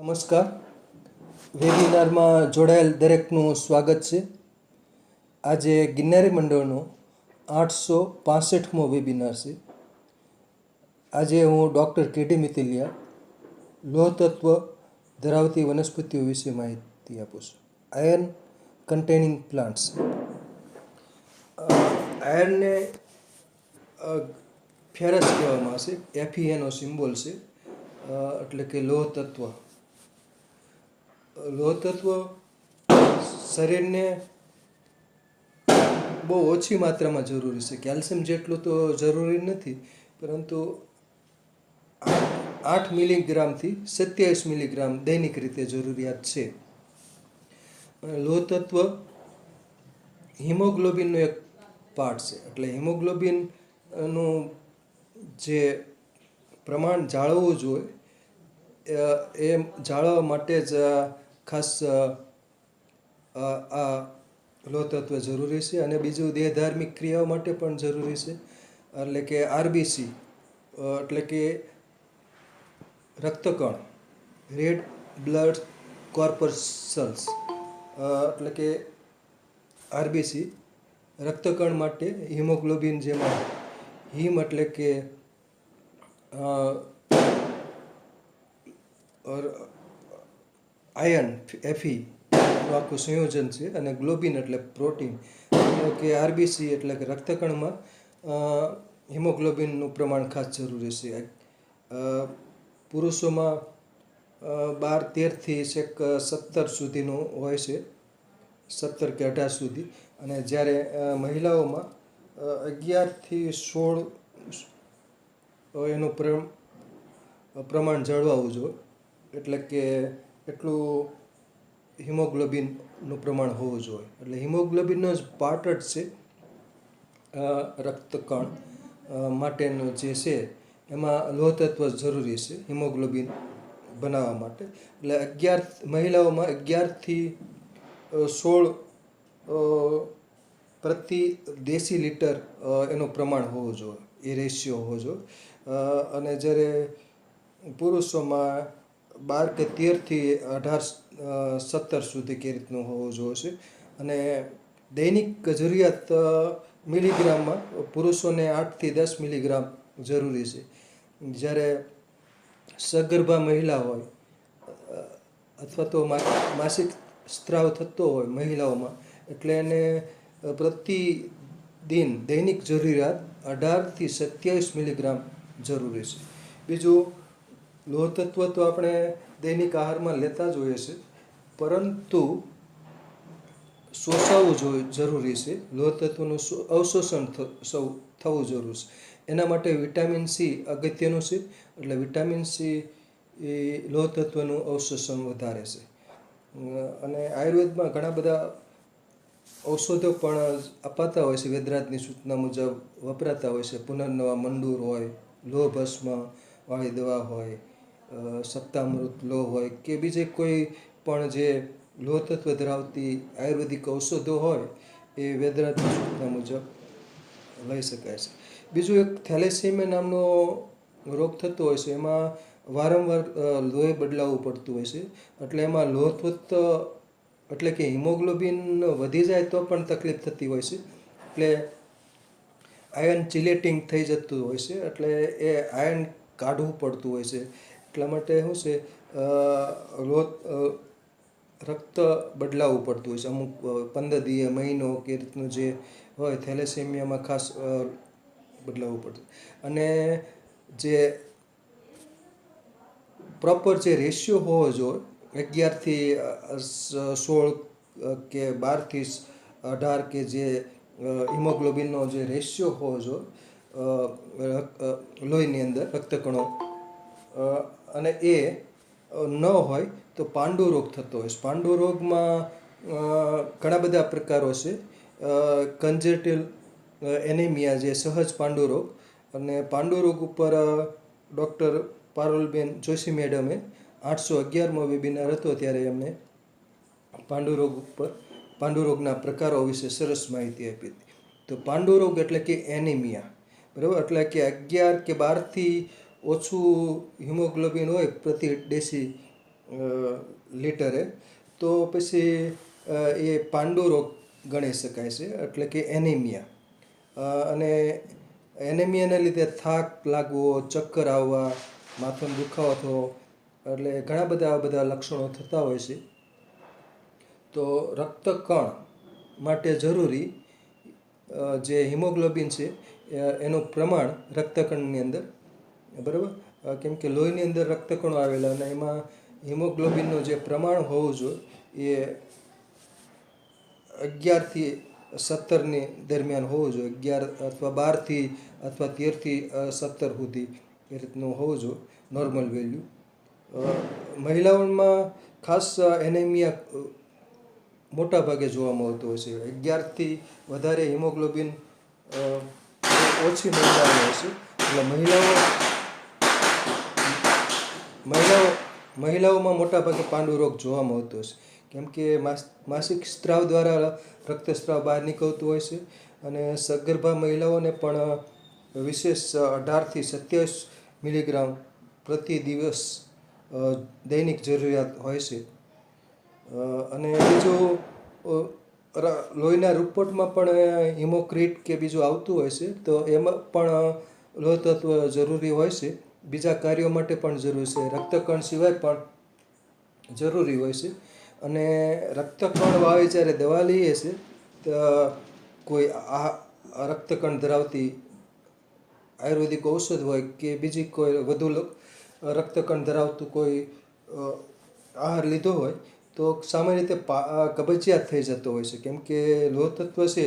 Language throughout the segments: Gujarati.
નમસ્કાર. વેબિનારમાં જોડાયેલ દરેકનું સ્વાગત છે. આજે ગિરનારી મંડળનો 865મો વેબિનાર છે. આજે હું ડૉક્ટર કેડી મિતિલિયા લોહ તત્વ ધરાવતી વનસ્પતિઓ વિશે માહિતી આપું છું. Iron containing plants. આયર્નને ફેરસ કહેવામાં આવશે. Fe એનો સિમ્બોલ છે, એટલે કે લોહ તત્વ. લોહ તત્વ શરીરને બહુ ઓછી માત્રામાં જરૂરી છે. કેલ્શિયમ જેટલું તો જરૂરી નથી, પરંતુ 8 મિલીગ્રામથી 27 મિલીગ્રામ દૈનિક રીતે જરૂરિયાત છે. લોહ તત્વ હિમોગ્લોબિનનો એક પાર્ટ છે. એટલે હિમોગ્લોબિનનું જે પ્રમાણ જાળવવું જોઈએ એ જાળવવા માટે જ ખાસ આ લોહ તત્વ જરૂરી છે. અને બીજું દેહધાર્મિક ક્રિયાઓ માટે પણ જરૂરી છે. એટલે કે આરબીસી, એટલે કે રક્તકણ, રેડ બ્લડ કોર્પસ્કલ્સ, એટલે કે આરબીસી રક્તકણ માટે હિમોગ્લોબિન, જેમાં હિમ એટલે કે આયર્ન Fe નું આખું સંયોજન છે, અને ગ્લોબિન એટલે પ્રોટીન, એટલે કે આરબીસી એટલે કે રક્તકણમાં હિમોગ્લોબિનનું પ્રમાણ ખાસ જરૂરી છે. પુરુષોમાં 12-13થી છેક 17 સુધીનું હોય છે, 17 કે 18 સુધી. અને જ્યારે મહિલાઓમાં 11થી 16 એનું પ્રમાણ જળવાવું જોઈએ. એટલે કે એટલું હિમોગ્લોબિનનું પ્રમાણ હોવું જોઈએ. એટલે હિમોગ્લોબિનનો જ પાર્ટ જ છે રક્તકણ માટેનું જે છે, એમાં લોહ તત્વ જરૂરી છે હિમોગ્લોબિન બનાવવા માટે. એટલે મહિલાઓમાં 11થી 16 પ્રતિ ડેસીલીટર એનું પ્રમાણ હોવું જોઈએ, એ રેશિયો હોવો જોઈએ. અને જ્યારે પુરુષોમાં 12 કે 13થી 18-17 સુધી કે રીતનું હોવું જોઈએ છે. અને દૈનિક જરૂરિયાત મિલીગ્રામમાં પુરુષોને 8થી 10 મિલીગ્રામ જરૂરી છે. જ્યારે સગર્ભા મહિલા હોય અથવા તો માસિક સ્ત્રાવ થતો હોય મહિલાઓમાં, એટલે એને પ્રતિદિન દૈનિક જરૂરિયાત 18થી 27 મિલીગ્રામ જરૂરી છે. બીજું, લોહ તત્વ તો આપણે દૈનિક આહારમાં લેતા જ હોઈએ છીએ, પરંતુ શોષાવવું જરૂરી છે. લોહ તત્વનું અવશોષણ થવું જરૂરી છે. એના માટે વિટામિન સી અગત્યનું છે. એટલે વિટામિન સી એ લોહ તત્વનું અવશોષણ વધારે છે. અને આયુર્વેદમાં ઘણા બધા ઔષધો પણ અપાતા હોય છે, વેદરાજની સૂચના મુજબ વપરાતા હોય છે. પુનર્નવા મંડૂર હોય, લોહ ભસ્મ વાળી દવા હોય, સપ્તામૃત લોહ હોય, કે બીજે કોઈ પણ જે લોહ તત્વ ધરાવતી આયુર્વેદિક ઔષધો હોય, એ વેદરાજની સૂચના મુજબ લઈ શકાય છે. બીજું, એક થેલેસેમિયા નામનો રોગ થતો હોય છે. એમાં વારંવાર લોહી બદલાવવું પડતું હોય છે. એટલે એમાં લોહ તત્વ એટલે કે હિમોગ્લોબિન વધી જાય તો પણ તકલીફ થતી હોય છે. એટલે આયર્ન ચિલેટિંગ થઈ જતું હોય છે. એટલે એ આયર્ન કાઢવું પડતું હોય છે. એટલા માટે શું છે, રક્ત બદલાવવું પડતું હોય છે. અમુક 15 દિવસ, મહિનો કે રીતનું જે હોય થેલેસેમિયામાં ખાસ બદલાવવું પડતું. અને જે પ્રોપર જે રેશિયો હોવો જોઈએ, 11થી 16 કે 12થી 18 કે જે હિમોગ્લોબિનનો જે રેશિયો હોવો જોઈએ લોહીની અંદર રક્તકણો, અને એ ન હોય તો પાંડુ રોગ થતો હોય છે. પાંડુ રોગમાં ઘણા બધા પ્રકારો છે. કન્જેટિવ એનિમિયા, જે સહજ પાંડુ રોગ. અને પાંડુ રોગ ઉપર ડૉક્ટર પારુલબેન જોશી મેડમે 811મો વેબિનાર હતો ત્યારે એમને પાંડુ રોગના પ્રકારો વિશે સરસ માહિતી આપી હતી. તો પાંડુ રોગ એટલે કે એનિમિયા, બરાબર. એટલે કે 11 કે 12થી ઓછું હિમોગ્લોબિન હોય પ્રતિ ડેસી લીટરે, તો પછી એ પાંડુ રોગ ગણી શકાય છે, એટલે કે એનિમિયા. અને એનિમિયાના લીધે થાક લાગવો, ચક્કર આવવા, માથાનો દુખાવો થવો, એટલે ઘણા બધા લક્ષણો થતા હોય છે. તો રક્તકણ માટે જરૂરી જે હિમોગ્લોબિન છે એનું પ્રમાણ રક્તકણની અંદર, બરાબર, કેમ કે લોહીની અંદર રક્તકણો આવેલા અને એમાં હિમોગ્લોબિનનું જે પ્રમાણ હોવું જોઈએ એ 11 થી 17ની દરમિયાન હોવું જોઈએ. 11 અથવા 12 અથવા 13 થી 17 સુધી એ રીતનું હોવું જોઈએ, નોર્મલ વેલ્યુ. મહિલાઓમાં ખાસ એનેમિયા મોટા ભાગે જોવા મળતું હોય છે. 11થી વધારે હિમોગ્લોબિન ઓછી મહિલાઓ હોય છે. એટલે મહિલાઓમાં મોટા ભાગે પાંડુ રોગ જોવા મળતો હોય છે, કેમ કે માસિક સ્ત્રાવ દ્વારા રક્તસ્રાવ બહાર નીકળતું હોય છે. અને સગર્ભા મહિલાઓને પણ વિશેષ 18 થી 27 મિલીગ્રામ પ્રતિ દિવસ દૈનિક જરૂરિયાત હોય છે. અને બીજું લોહીના રિપોર્ટમાં પણ હિમોક્રીટ કે બીજું આવતું હોય છે, તો એમાં પણ લોહ તત્વ જરૂરી હોય છે. બીજા કાર્યો માટે પણ જરૂરી છે, રક્તકણ સિવાય પણ જરૂરી હોય છે. અને રક્તકણ વાળી જ્યારે દવા લઈએ છીએ તો કોઈ રક્તકણ ધરાવતી આયુર્વેદિક ઔષધ હોય કે બીજી કોઈ વધુ રક્તકણ ધરાવતું કોઈ આહાર લીધો હોય તો સામાન્ય રીતે કબજિયાત થઈ જતો હોય છે, કેમ કે લોહ તત્વ છે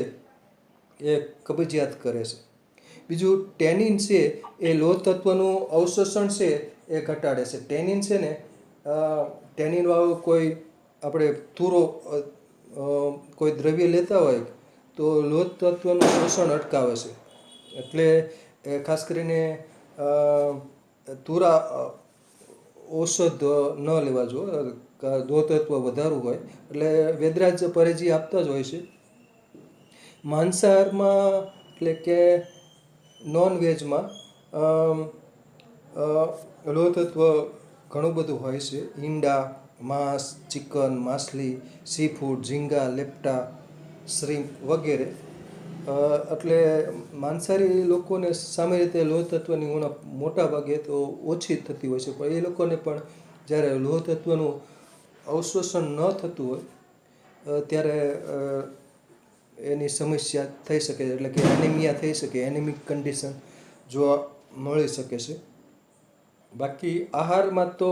એ કબજિયાત કરે છે. બીજું ટેનિન છે એ લોહ તત્વનું અવશોષણ છે એ ઘટાડે છે. ટેનિન છે ને, ટેનિનવાળું કોઈ આપણે તુરો કોઈ દ્રવ્ય લેતા હોય તો લોહ તત્વનું શોષણ અટકાવે છે. એટલે ખાસ કરીને તુરા ઔષધ ન લેવા જોઈએ. લોહ તત્વ વધારવું હોય એટલે વેદરાજ પરેજી આપતા જ હોય છે. માંસાહારમાં એટલે કે નોનવેજમાં લોહ તત્વ ઘણું બધું હોય છે. ઈંડા, માંસ, ચિકન, માછલી, સી ફૂડ, ઝીંગા, લેપ્ટા, શ્રીમ્પ વગેરે. એટલે માંસાહારી લોકોને સામાન્ય રીતે લોહ તત્વની ઉણપ મોટા ભાગે તો ઓછી થતી હોય છે, પણ એ લોકોને પણ જ્યારે લોહ તત્વનું અવશોષણ ન થતું હોય ત્યારે એની સમસ્યા થઈ શકે છે, એટલે કે એનિમિયા થઈ શકે, એનિમિક કન્ડિશન જોવા મળી શકે છે. બાકી આહારમાં તો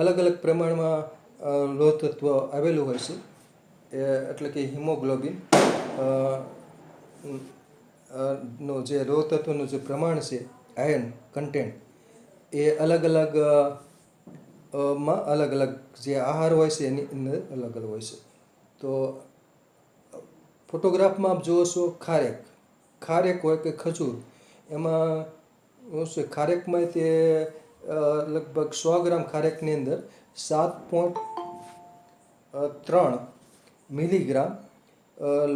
અલગ અલગ પ્રમાણમાં લોહ તત્વ આવેલું હોય છે, એટલે કે હિમોગ્લોબિન નું જે લોહ તત્વનું જે પ્રમાણ છે, આયર્ન કન્ટેન્ટ, એ અલગ અલગ માં અલગ અલગ જે આહાર હોય છે એની અંદર અલગ અલગ હોય છે. તો ફોટોગ્રાફમાં આપ જુઓ છો ખારેક હોય કે ખજૂર, એમાં શું છે, ખારેકમાં તે લગભગ 100 ગ્રામ ખારેકની અંદર 7.3 મિલીગ્રામ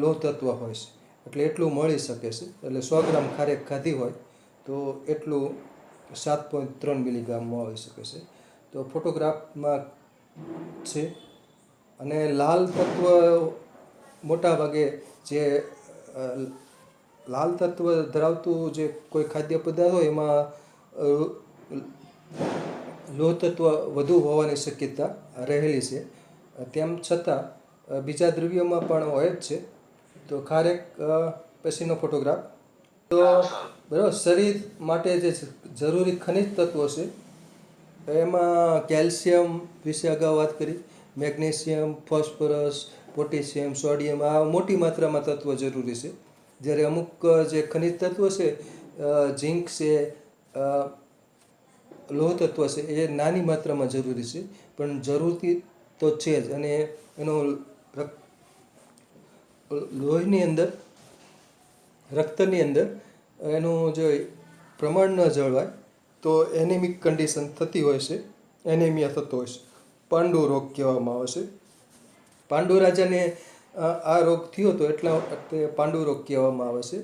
લોહ તત્વ હોય છે. એટલે એટલું મળી શકે છે. એટલે 100 ગ્રામ ખારેક ખાધી હોય તો એટલું 7.3 મિલીગ્રામ મળી શકે છે. તો ફોટોગ્રાફમાં છે. અને લાલ તત્વ મોટા ભાગે જે લાલ તત્વ ધરાવતું જે કોઈ ખાદ્ય પદાર્થ હોય એમાં લોહ તત્વ વધુ હોવાની શક્યતા રહેલી છે. તેમ છતાં બીજા દ્રવ્યોમાં પણ હોય જ છે. તો ખારેક પછીનો ફોટોગ્રાફ. તો બરાબર, શરીર માટે જે જરૂરી ખનિજ તત્વો છે એમાં કેલ્શિયમ વિશે અગાઉ વાત કરી, મેગ્નેશિયમ, ફોસ્ફરસ, પોટેશિયમ, સોડિયમ, આ મોટી માત્રામાં તત્વો જરૂરી છે. જ્યારે અમુક જે ખનિજ તત્વો છે, ઝીંક છે, લોહ તત્વ છે, એ નાની માત્રામાં જરૂરી છે, પણ જરૂરથી તો છે જ. અને એનો લોહીની અંદર, રક્તની અંદર એનું જે પ્રમાણ ન જળવાય તો એનિમિક કન્ડિશન થતી હોય છે, એનિમિયા થતો હોય છે, પાંડુ રોગ કહેવામાં આવે છે. પાંડુ રાજાને આ રોગ થયો હતો એટલા પાંડુ રોગ કહેવામાં આવે છે.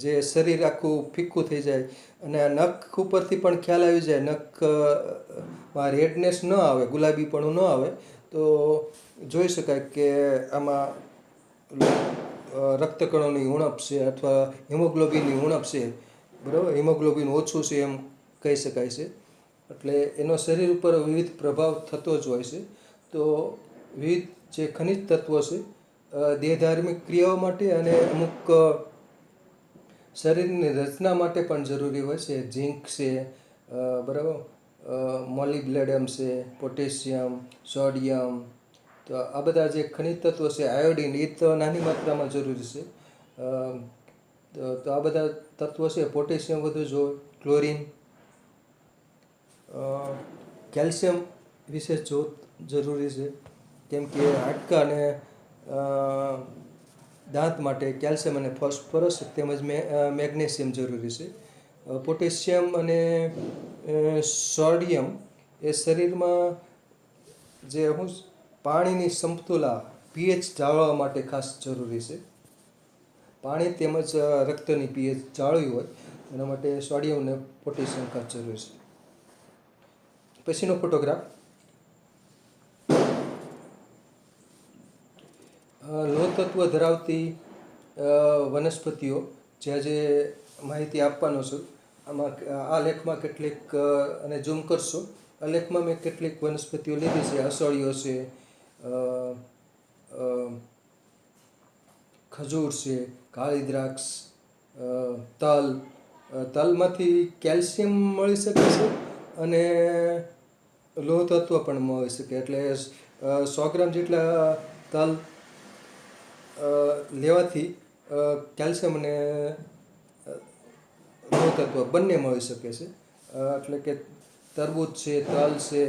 જે શરીર આખું ફીક્કું થઈ જાય અને આ નખ ઉપરથી પણ ખ્યાલ આવી જાય, નખમાં રેડનેસ ન આવે, ગુલાબીપણું ન આવે, તો જોઈ શકાય કે આમાં રક્તકણોની ઉણપ છે અથવા હિમોગ્લોબિનની ઉણપ છે, બરાબર, હિમોગ્લોબિન ઓછું છે એમ કહી શકાય છે. એટલે એનો શરીર ઉપર વિવિધ પ્રભાવ થતો જ હોય છે. તો વિવિધ જે ખનિજ તત્વો છે દેહધાર્મિક ક્રિયાઓ માટે અને અમુક શરીરની રચના માટે પણ જરૂરી હોય છે. ઝીંક છે, બરાબર, મોલિબ્લેડમ છે, પોટેશિયમ, સોડિયમ, તો આ બધા જે ખનિજ તત્વો છે, આયોડિન, એ તો નાની માત્રામાં જરૂરી છે. તો આ બધા તત્વો છે. પોટેશિયમ વધુ જોઈએ, ક્લોરિન, કેલ્શિયમ વિશેષ જરૂરી છે, કેમ કે હાડકાં અને દાંત માટે કેલ્શિયમ અને ફોસ્ફરસ તેમજ મેગ્નેશિયમ જરૂરી છે. પોટેશિયમ અને સોડિયમ એ શરીરમાં જે પાણીની સમતુલા પીએચ જાળવવા માટે ખાસ જરૂરી છે. પાણી તેમજ રક્તની પીએચ જાળવી હોય એના માટે સોડિયમ અને પોટેશિયમ ખાસ જરૂરી છે. પછીનો ફોટોગ્રાફ લોહ તત્વ ધરાવતી વનસ્પતિઓ જે આજે માહિતી આપવાનો છું. આમાં આ લેખમાં કેટલીક, અને ઝૂમ કરશો, આ લેખમાં મેં કેટલીક વનસ્પતિઓ લીધી છે. અસળીઓ છે, ખજૂર છે, કાળી દ્રાક્ષ, તલમાંથી કેલ્શિયમ મળી શકે છે અને લોહ તત્વ પણ મળી શકે. એટલે 100 ગ્રામ જેટલા તલ લેવાથી કેલ્શિયમ અને લોહ તત્વ બંને મળી શકે છે. એટલે કે તરબૂચ છે, તલ છે,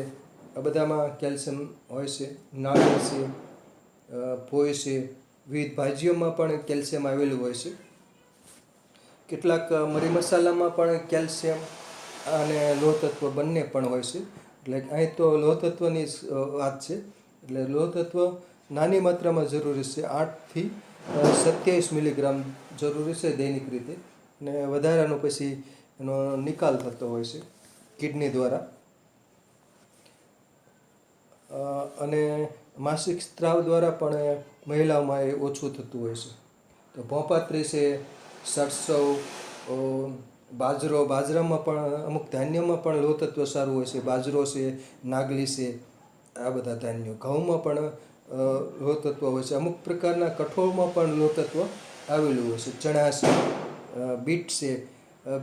આ બધામાં કેલ્શિયમ હોય છે. નાળિયેર છે, ભોય છે, વિવિધ ભાજીઓમાં પણ કેલ્શિયમ આવેલું હોય છે. કેટલાક મરી મસાલામાં પણ કેલ્શિયમ અને લોહ તત્વ બંને પણ હોય છે. એટલે અહીં તો લોહ તત્વની વાત છે. એટલે લોહ તત્વ નાની માત્રામાં જરૂરી છે. 8 થી 27 મિલીગ્રામ જરૂરી છે દૈનિક રીતે, અને વધારાનો પછી એનો નિકાલ થતો હોય છે કિડની દ્વારા. અને માસિક સ્ત્રાવ દ્વારા પણ મહિલાઓમાં એ ઓછું થતું હોય છે. તો ભોપાત્રી છે, સરસવ, બાજરામાં પણ અમુક ધાન્યોમાં પણ લોહ તત્વ સારું હોય છે. બાજરો છે, નાગલી છે, આ બધા ધાન્યો. ઘઉંમાં પણ લોહ તત્વ હોય છે. અમુક પ્રકારના કઠોળમાં પણ લોહ તત્વ આવેલું હોય છે. ચણા છે, બીટ છે.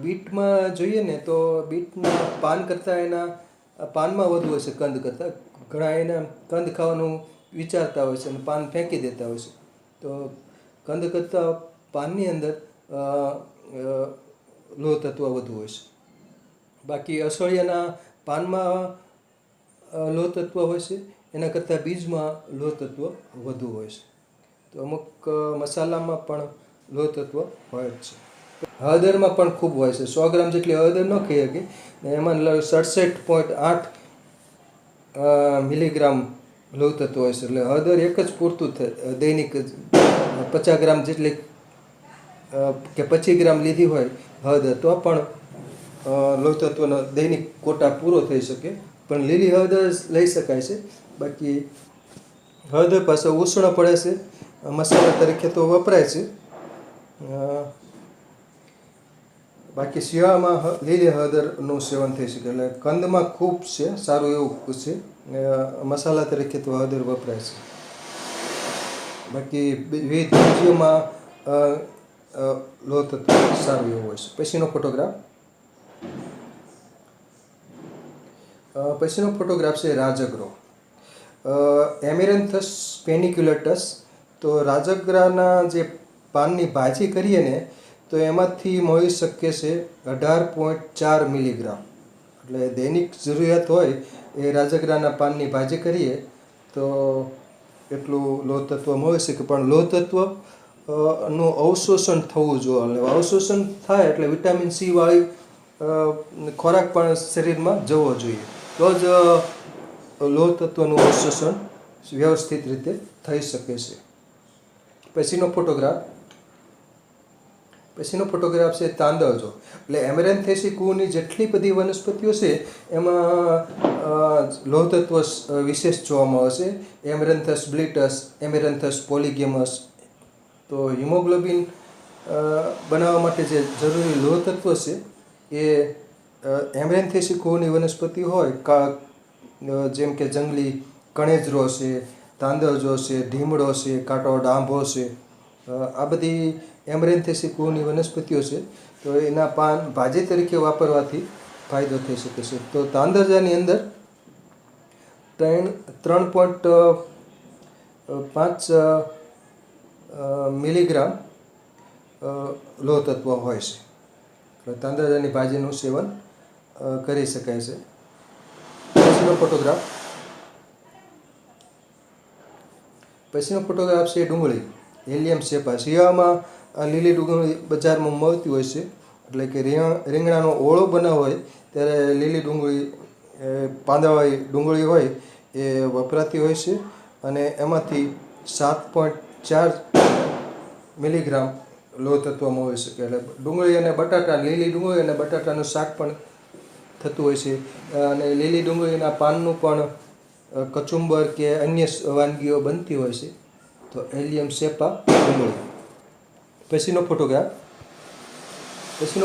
બીટમાં જોઈએ ને તો બીટના પાન કરતાં એના પાનમાં વધુ હોય છે કંદ કરતાં. ઘણા એના કંદ ખાવાનું વિચારતા હોય છે અને પાન ફેંકી દેતા હોય છે. તો કંદ કરતાં પાનની અંદર લોહ તત્વ વધુ હોય છે. બાકી અસળિયાના પાનમાં લોહ તત્વ હોય છે, એના કરતાં બીજમાં લોહ તત્વ વધુ હોય છે. તો અમુક મસાલામાં પણ લોહ તત્વ હોય જ છે. હળદરમાં પણ ખૂબ હોય છે. 100 ગ્રામ જેટલી હળદર ન ખાઈ શકે, એમાં 67.8 મિલીગ્રામ લોહ તત્વ હોય છે. એટલે હળદર એક જ પૂરતું થાય. દૈનિક 50 ગ્રામ જેટલી કે 25 ગ્રામ લીધી હોય હળદર, તો પણ લોહ તત્વનો દૈનિક કોટા પૂરો થઈ શકે. પણ લીલી હળદર લઈ શકાય છે. બાકી હળદર પાસે ઉષ્ણ પડે છે, મસાલા તરીકે તો વપરાય છે. બાકી શિયાળામાં લીલી હળદરનું સેવન થઈ શકે. એટલે કંદમાં ખૂબ છે, સારું એવું છે. મસાલા તરીકે તો હળદર વપરાય છે. બાકી વિવિધ ભાજીઓમાં લોહ તત્વ સારું એવું હોય છે. પછીનો ફોટોગ્રાફ છે રાજગરો, એમેરેન્થસ પેનિક્યુલેટસ. તો રાજગરાના જે પાનની ભાજી કરીએ ને, તો એમાંથી મળી શકે છે 18.4 મિલીગ્રામ. એટલે દૈનિક જરૂરિયાત હોય એ રાજગરાના પાનની ભાજી કરીએ તો એટલું લોહ તત્વ મળી શકે. પણ લોહ તત્વ નું અવશોષણ થવું જોઈએ. અવશોષણ થાય એટલે વિટામિન સી વાળી ખોરાક પણ શરીરમાં જવો જોઈએ, તો જ લોહ તત્વનું અવશોષણ વ્યવસ્થિત રીતે થઈ શકે છે. પછીનો ફોટોગ્રાફ પછીનો ફોટોગ્રાફ છે તાંદળજો. એટલે એમેરેન્થેસી કુળની જેટલી બધી વનસ્પતિઓ છે એમાં લોહ તત્વ વિશેષ જોવામાં આવશે. એમેરેન્થસ બ્લિટસ, એમેરેન્થસ પોલીગેમસ. તો હિમોગ્લોબિન બનાવવા માટે જે જરૂરી લોહ તત્વ છે એ એમેરેન્થેસી કુળની વનસ્પતિ હોય જેમ કે જંગલી કણેજરો છે, તાંદળજો છે, ઢીમડો છે, કાંટો ડાંભો છે, આ બધી એમરેન્થેસી કુળની વનસ્પતિઓ છે. તો એના પાન ભાજી તરીકે વાપરવાથી ફાયદો થઈ શકે છે. તો તાંદળજાની અંદર 3.5 મિલીગ્રામ લોહ તત્વ હોય છે. એટલે તાંદળજાની ભાજીનું સેવન કરી શકાય છે. પછીનો ફોટોગ્રાફ છે ડુંગળી, હેલિયમ સેપા. શિયાળામાં આ લીલી ડુંગળી બજારમાં મળતી હોય છે. એટલે કે રીંગણાનો ઓળો બનાવવો હોય ત્યારે લીલી ડુંગળી, પાંદડાવાળી ડુંગળી હોય એ વપરાતી હોય છે. અને એમાંથી 7.4 મિલીગ્રામ લોહ તત્વ મળી શકે. એટલે ડુંગળી અને બટાટા, લીલી ડુંગળી અને બટાટાનું શાક પણ થતું હોય છે. અને લીલી ડુંગળીના પાનનું પણ કચુંબર કે અન્ય વાનગીઓ બનતી હોય છે. તો હેલિયમ સેપા ડુંગળી. પછીનો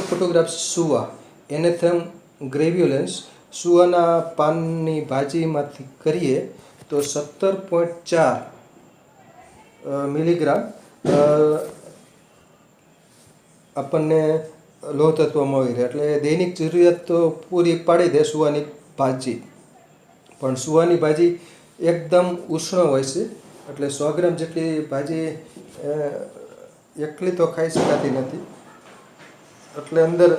ફોટોગ્રાફ સુવા, એનેથમ ગ્રેવ્યુલેન્સ. સુવાના પાનની ભાજીમાંથી કરીએ તો 17.4 મિલીગ્રામ આપણને લોહ તત્વ મળી રહે. એટલે દૈનિક જરૂરિયાત તો પૂરી પાડી દે સુવાની ભાજી. પણ સુવાની ભાજી એકદમ ઉષ્ણ હોય છે. એટલે 100 ગ્રામ જેટલી ભાજી એકલી તો ખાઈ શકાતી નથી. એટલે અંદર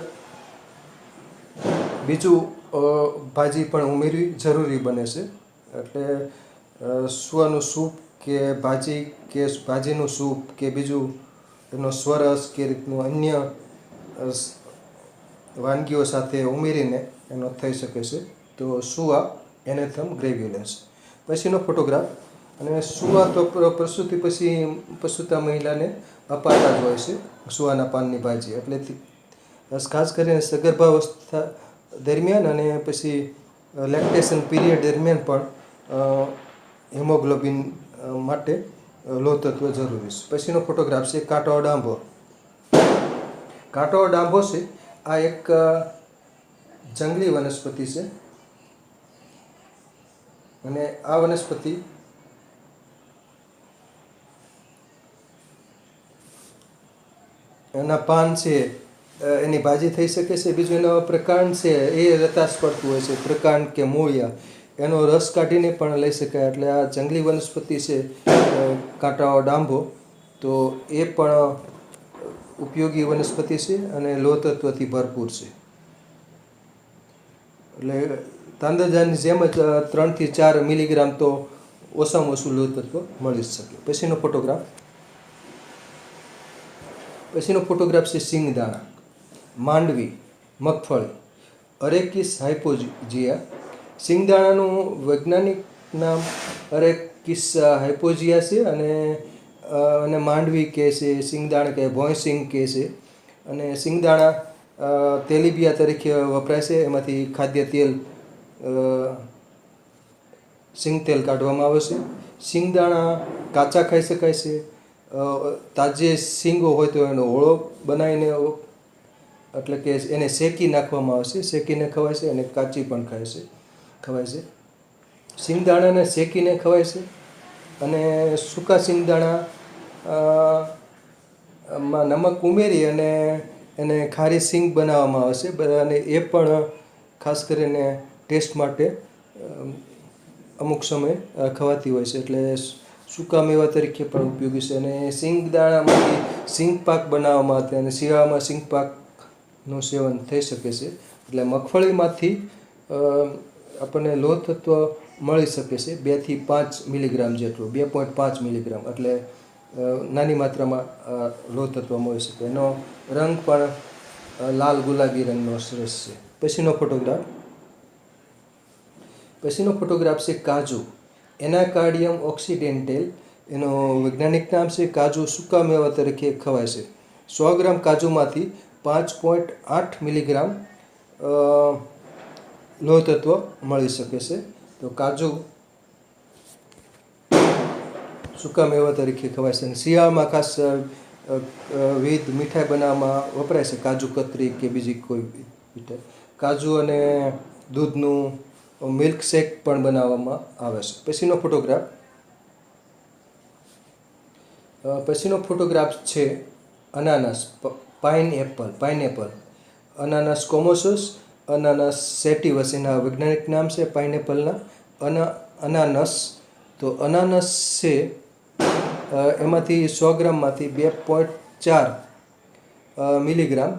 બીજું ભાજી પણ ઉમેરવી જરૂરી બને છે. એટલે સુવાનું સૂપ કે ભાજી કે ભાજીનું સૂપ કે બીજું એનો સ્વરસ કે રીતનું અન્ય વાનગીઓ સાથે ઉમેરીને એનો થઈ શકે છે. તો સુવા, એનેથમ ગ્રેવ્યુલેન્સ. પછીનો ફોટોગ્રાફ. અને સુવા તો પ્રસૂતિ પછી પ્રસૂતા મહિલાને અપાતા જ હોય છે સુવાના પાનની ભાજી. એટલે ખાસ કરીને સગર્ભાવસ્થા દરમિયાન અને પછી લેક્ટેશન પીરિયડ દરમિયાન પણ હિમોગ્લોબિન માટે લોહ તત્વ જરૂરી છે. પછીનો ફોટોગ્રાફ છે કાંટો ડાંભો. કાંટો ડાંભો છે આ એક જંગલી વનસ્પતિ છે. અને આ વનસ્પતિ એના પાન છે એની ભાજી થઈ શકે છે. બીજું એનો પ્રકાંડ છે એ રતાશ પડતું હોય છે, પ્રકાંડ કે મૂળિયા. એનો રસ કાઢીને પણ લઈ શકાય. એટલે આ જંગલી વનસ્પતિ છે કાંટાઓ ડાંભો, તો એ પણ ઉપયોગી વનસ્પતિ છે અને લોહ તત્વથી ભરપૂર છે. એટલે તાંદળજાની જેમ જ 3 થી 4 મિલીગ્રામ તો ઓછામાં ઓછું લોહ તત્વ મળી શકે. પછીનો ફોટોગ્રાફ છે સિંગદાણા, માંડવી, મગફળી, અરેકિસ હાઇપોજિયા. સિંગદાણાનું વૈજ્ઞાનિક નામ અરેકિસ હાઇપોજિયા છે. અને માંડવી કહે છે, સિંગદાણા કહે, ભોંયસિંગ કહે છે. અને સિંગદાણા તેલીબિયા તરીકે વપરાય છે. એમાંથી ખાદ્ય તેલ, સિંગ તેલ કાઢવામાં આવે છે. સિંગદાણા કાચા ખાઈ શકાય છે. તાજી સિંગો હોય તો એનો ઓળો બનાવીને, એટલે કે એને શેકી નાખવામાં આવે છે. શેકીને ખવાય છે અને કાચી પણ ખવાય છે. સિંગદાણાને શેકીને ખવાય છે. અને સૂકા સિંગદાણા માં નમક ઉમેરી અને એને ખારી સિંગ બનાવવામાં આવે છે. અને એ પણ ખાસ કરીને ટેસ્ટ માટે અમુક સમય ખવાતી હોય છે. એટલે સૂકા મેવા તરીકે પણ ઉપયોગી છે. અને સિંગદાણામાંથી સિંગ પાક બનાવવામાં આવે અને શિયાળામાં સિંગ પાકનું સેવન થઈ શકે છે. એટલે મગફળીમાંથી આપણને લોહ તત્વ મળી શકે છે 2 થી 5 મિલીગ્રામ જેટલું, 2.5 મિલીગ્રામ. એટલે નાની માત્રામાં લોહ તત્વ મળી શકે. એનો રંગ પણ લાલ ગુલાબી રંગનો સરસ છે. પછીનો ફોટોગ્રાફ છે કાજુ, એનાકાર્ડિયમ ઓક્સિડેન્ટેલ. એનો વૈજ્ઞાનિક નામ છે. કાજુ સૂકા મેવા તરીકે ખવાય છે. 100 ગ્રામ કાજુમાંથી 5.8 મિલીગ્રામ લોહ તત્વ મળી શકે છે. તો કાજુ સૂકા મેવા તરીકે ખવાય છે અને શિયાળામાં ખાસ વિવિધ મીઠાઈ બનાવવામાં વપરાય છે, કાજુ કતરી કે બીજી કોઈ મીઠાઈ. કાજુ અને દૂધનું મિલ્ક શેક પણ બનાવવામાં આવે છે. પછીનો ફોટોગ્રાફ છે અનાનસ, પાઇનએપલ. અનાનસ કોમોસસ, અનાનસ સેટિવસ એના વૈજ્ઞાનિક નામ છે પાઇનએપલના. અનાનસ, તો અનાનસ છે એમાંથી 100 ગ્રામમાંથી 2.4 મિલીગ્રામ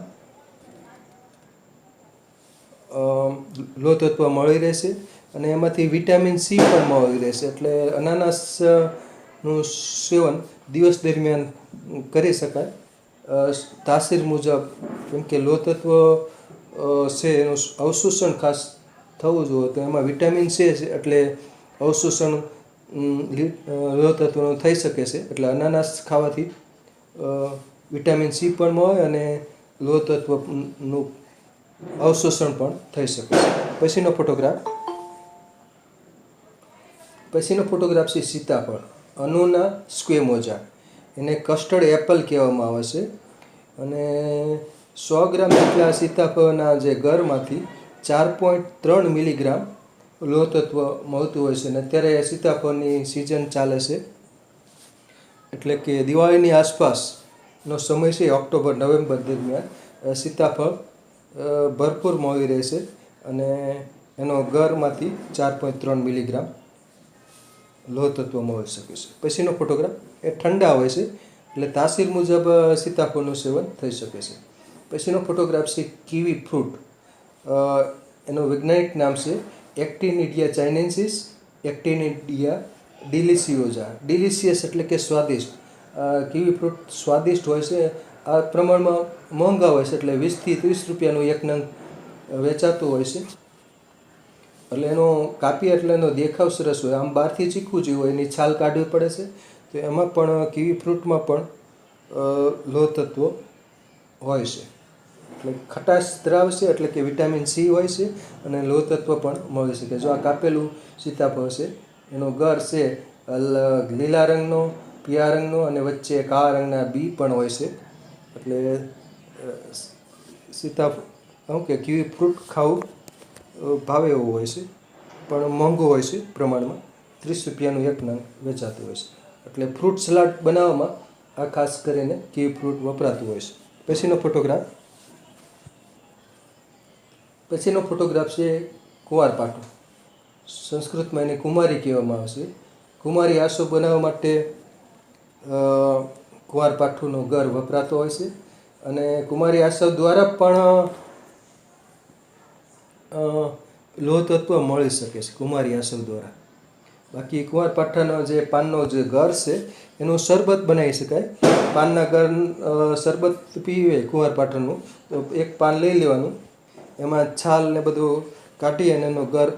લોહ તત્વ મળી રહેશે અને એમાંથી વિટામિન સી પણ મળી રહેશે. એટલે અનાનસનું સેવન દિવસ દરમિયાન કરી શકાય. તાસીર મુજબ, કેમ કે લોહ તત્વ છે એનું અવશોષણ ખાસ થવું જોઈએ, તો એમાં વિટામિન સી છે એટલે અવશોષણ લોહ તત્વનું થઈ શકે છે. એટલે અનાનસ ખાવાથી વિટામિન સી પણ મળે અને લોહ તત્વનું અવશોષણ પણ થઈ શકે છે. પછીનો ફોટોગ્રાફ છે સીતાફળ, અનુના સ્ક્વેમોઝા. એને કસ્ટર્ડ એપલ કહેવામાં આવે છે. અને 100 ગ્રામ જેટલા સીતાફળના જે ગરમાંથી 4.3 મિલીગ્રામ લોહ તત્વ મળતું હોય છે. અને અત્યારે સીતાફળની સિઝન ચાલે છે, એટલે કે દિવાળીની આસપાસનો સમય છે, ઓક્ટોબર-નવેમ્બર દરમિયાન સીતાફળ ભરપૂર મળી રહેશે અને એનો ગરમાંથી 4.3 મિલીગ્રામ લોહ તત્વ મળી શકે છે. પછીનો ફોટોગ્રાફ એ ઠંડા હોય છે, એટલે તાસીર મુજબ સીતાફળનું સેવન થઈ શકે છે. પછીનો ફોટોગ્રાફ છે કીવી ફ્રૂટ. એનું વૈજ્ઞાનિક નામ છે એક્ટિનિડિયા ચાઇનેન્સિસ, એક્ટિનિડિયા ડિલિસિયોઝા. ડિલિશિયસ એટલે કે સ્વાદિષ્ટ. કીવી ફ્રૂટ સ્વાદિષ્ટ હોય છે. આ પ્રમાણમાં મોંઘા હોય છે, એટલે 20 થી 30 રૂપિયાનું એક નંગ વેચાતું હોય છે. એટલે એનો કાપીએ એટલે એનો દેખાવ સરસ હોય, આમ બહારથી ચીકવું જેવું હોય, એની છાલ કાઢવી પડે છે. તો એમાં પણ કીવી ફ્રૂટમાં પણ લોહ તત્વ હોય છે. એટલે ખટાશ ધરાવશે, એટલે કે વિટામિન સી હોય છે અને લોહ તત્વ પણ મળી શકે. જો આ કાપેલું સીતાફળ છે એનો ગર છે લીલા રંગનો, પીળા રંગનો અને વચ્ચે કાળા રંગના બી પણ હોય છે. એટલે કીવી ફ્રૂટ ખાવું ભાવે એવું હોય છે, પણ મોંઘું હોય છે પ્રમાણમાં. 30 રૂપિયાનું એક નંગ વેચાતું હોય છે. એટલે ફ્રૂટ સલાડ બનાવવામાં આ ખાસ કરીને કીવી ફ્રૂટ વપરાતું હોય છે. પછીનો ફોટોગ્રાફ છે કુંવારપાઠું. સંસ્કૃતમાં એને કુમારી કહેવામાં આવે છે. કુમારી આસો બનાવવા માટે કુંવારપાઠુંનો ગર વપરાતો હોય છે. અને કુમારી આસવ દ્વારા પણ લોહ તત્વ મળી શકે છે, કુમારી આસવ દ્વારા. બાકી કુંવારપાઠાનો જે પાનનો જે ગર છે એનું શરબત બનાવી શકાય. પાનના ગર શરબત પીવે કુંવારપાઠાનું, તો એક પાન લઈ લેવાનું, એમાં છાલ ને બધું કાઢી અને એનો ગર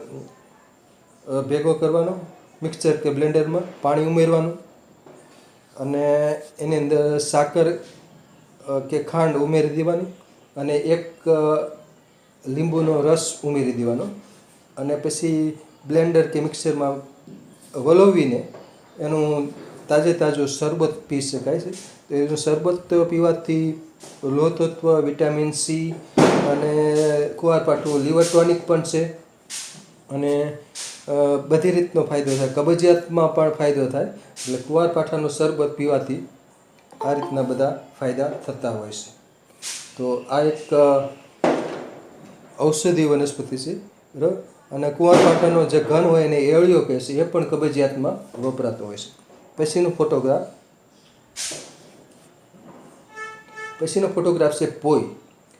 ભેગો કરવાનો મિક્સર કે બ્લેન્ડરમાં, પાણી ઉમેરવાનું અને એની અંદર સાકર કે ખાંડ ઉમેરી દેવાની અને એક લીંબુનો રસ ઉમેરી દેવાનો અને પછી બ્લેન્ડર કે મિક્સરમાં વલોવીને એનું તાજું શરબત પી શકાય છે. તો એનું શરબત પીવાથી લોહ તત્વ, વિટામિન સી અને કુંવારપાઠું લીવર ટોનિક પણ છે અને બધી રીતનો ફાયદો થાય. કબજિયાતમાં પણ ફાયદો થાય. એટલે કુંવારપાઠાનું શરબત પીવાથી આ રીતના બધા ફાયદા થતા હોય છે. તો આ એક ઔષધિ વનસ્પતિ છે. બરાબર. અને કુંવારપાઠાનો જે ઘન હોય એને એળિયો કહે છે, એ પણ કબજિયાતમાં વપરાતો હોય છે. પછીનો ફોટોગ્રાફ છે પોઈ.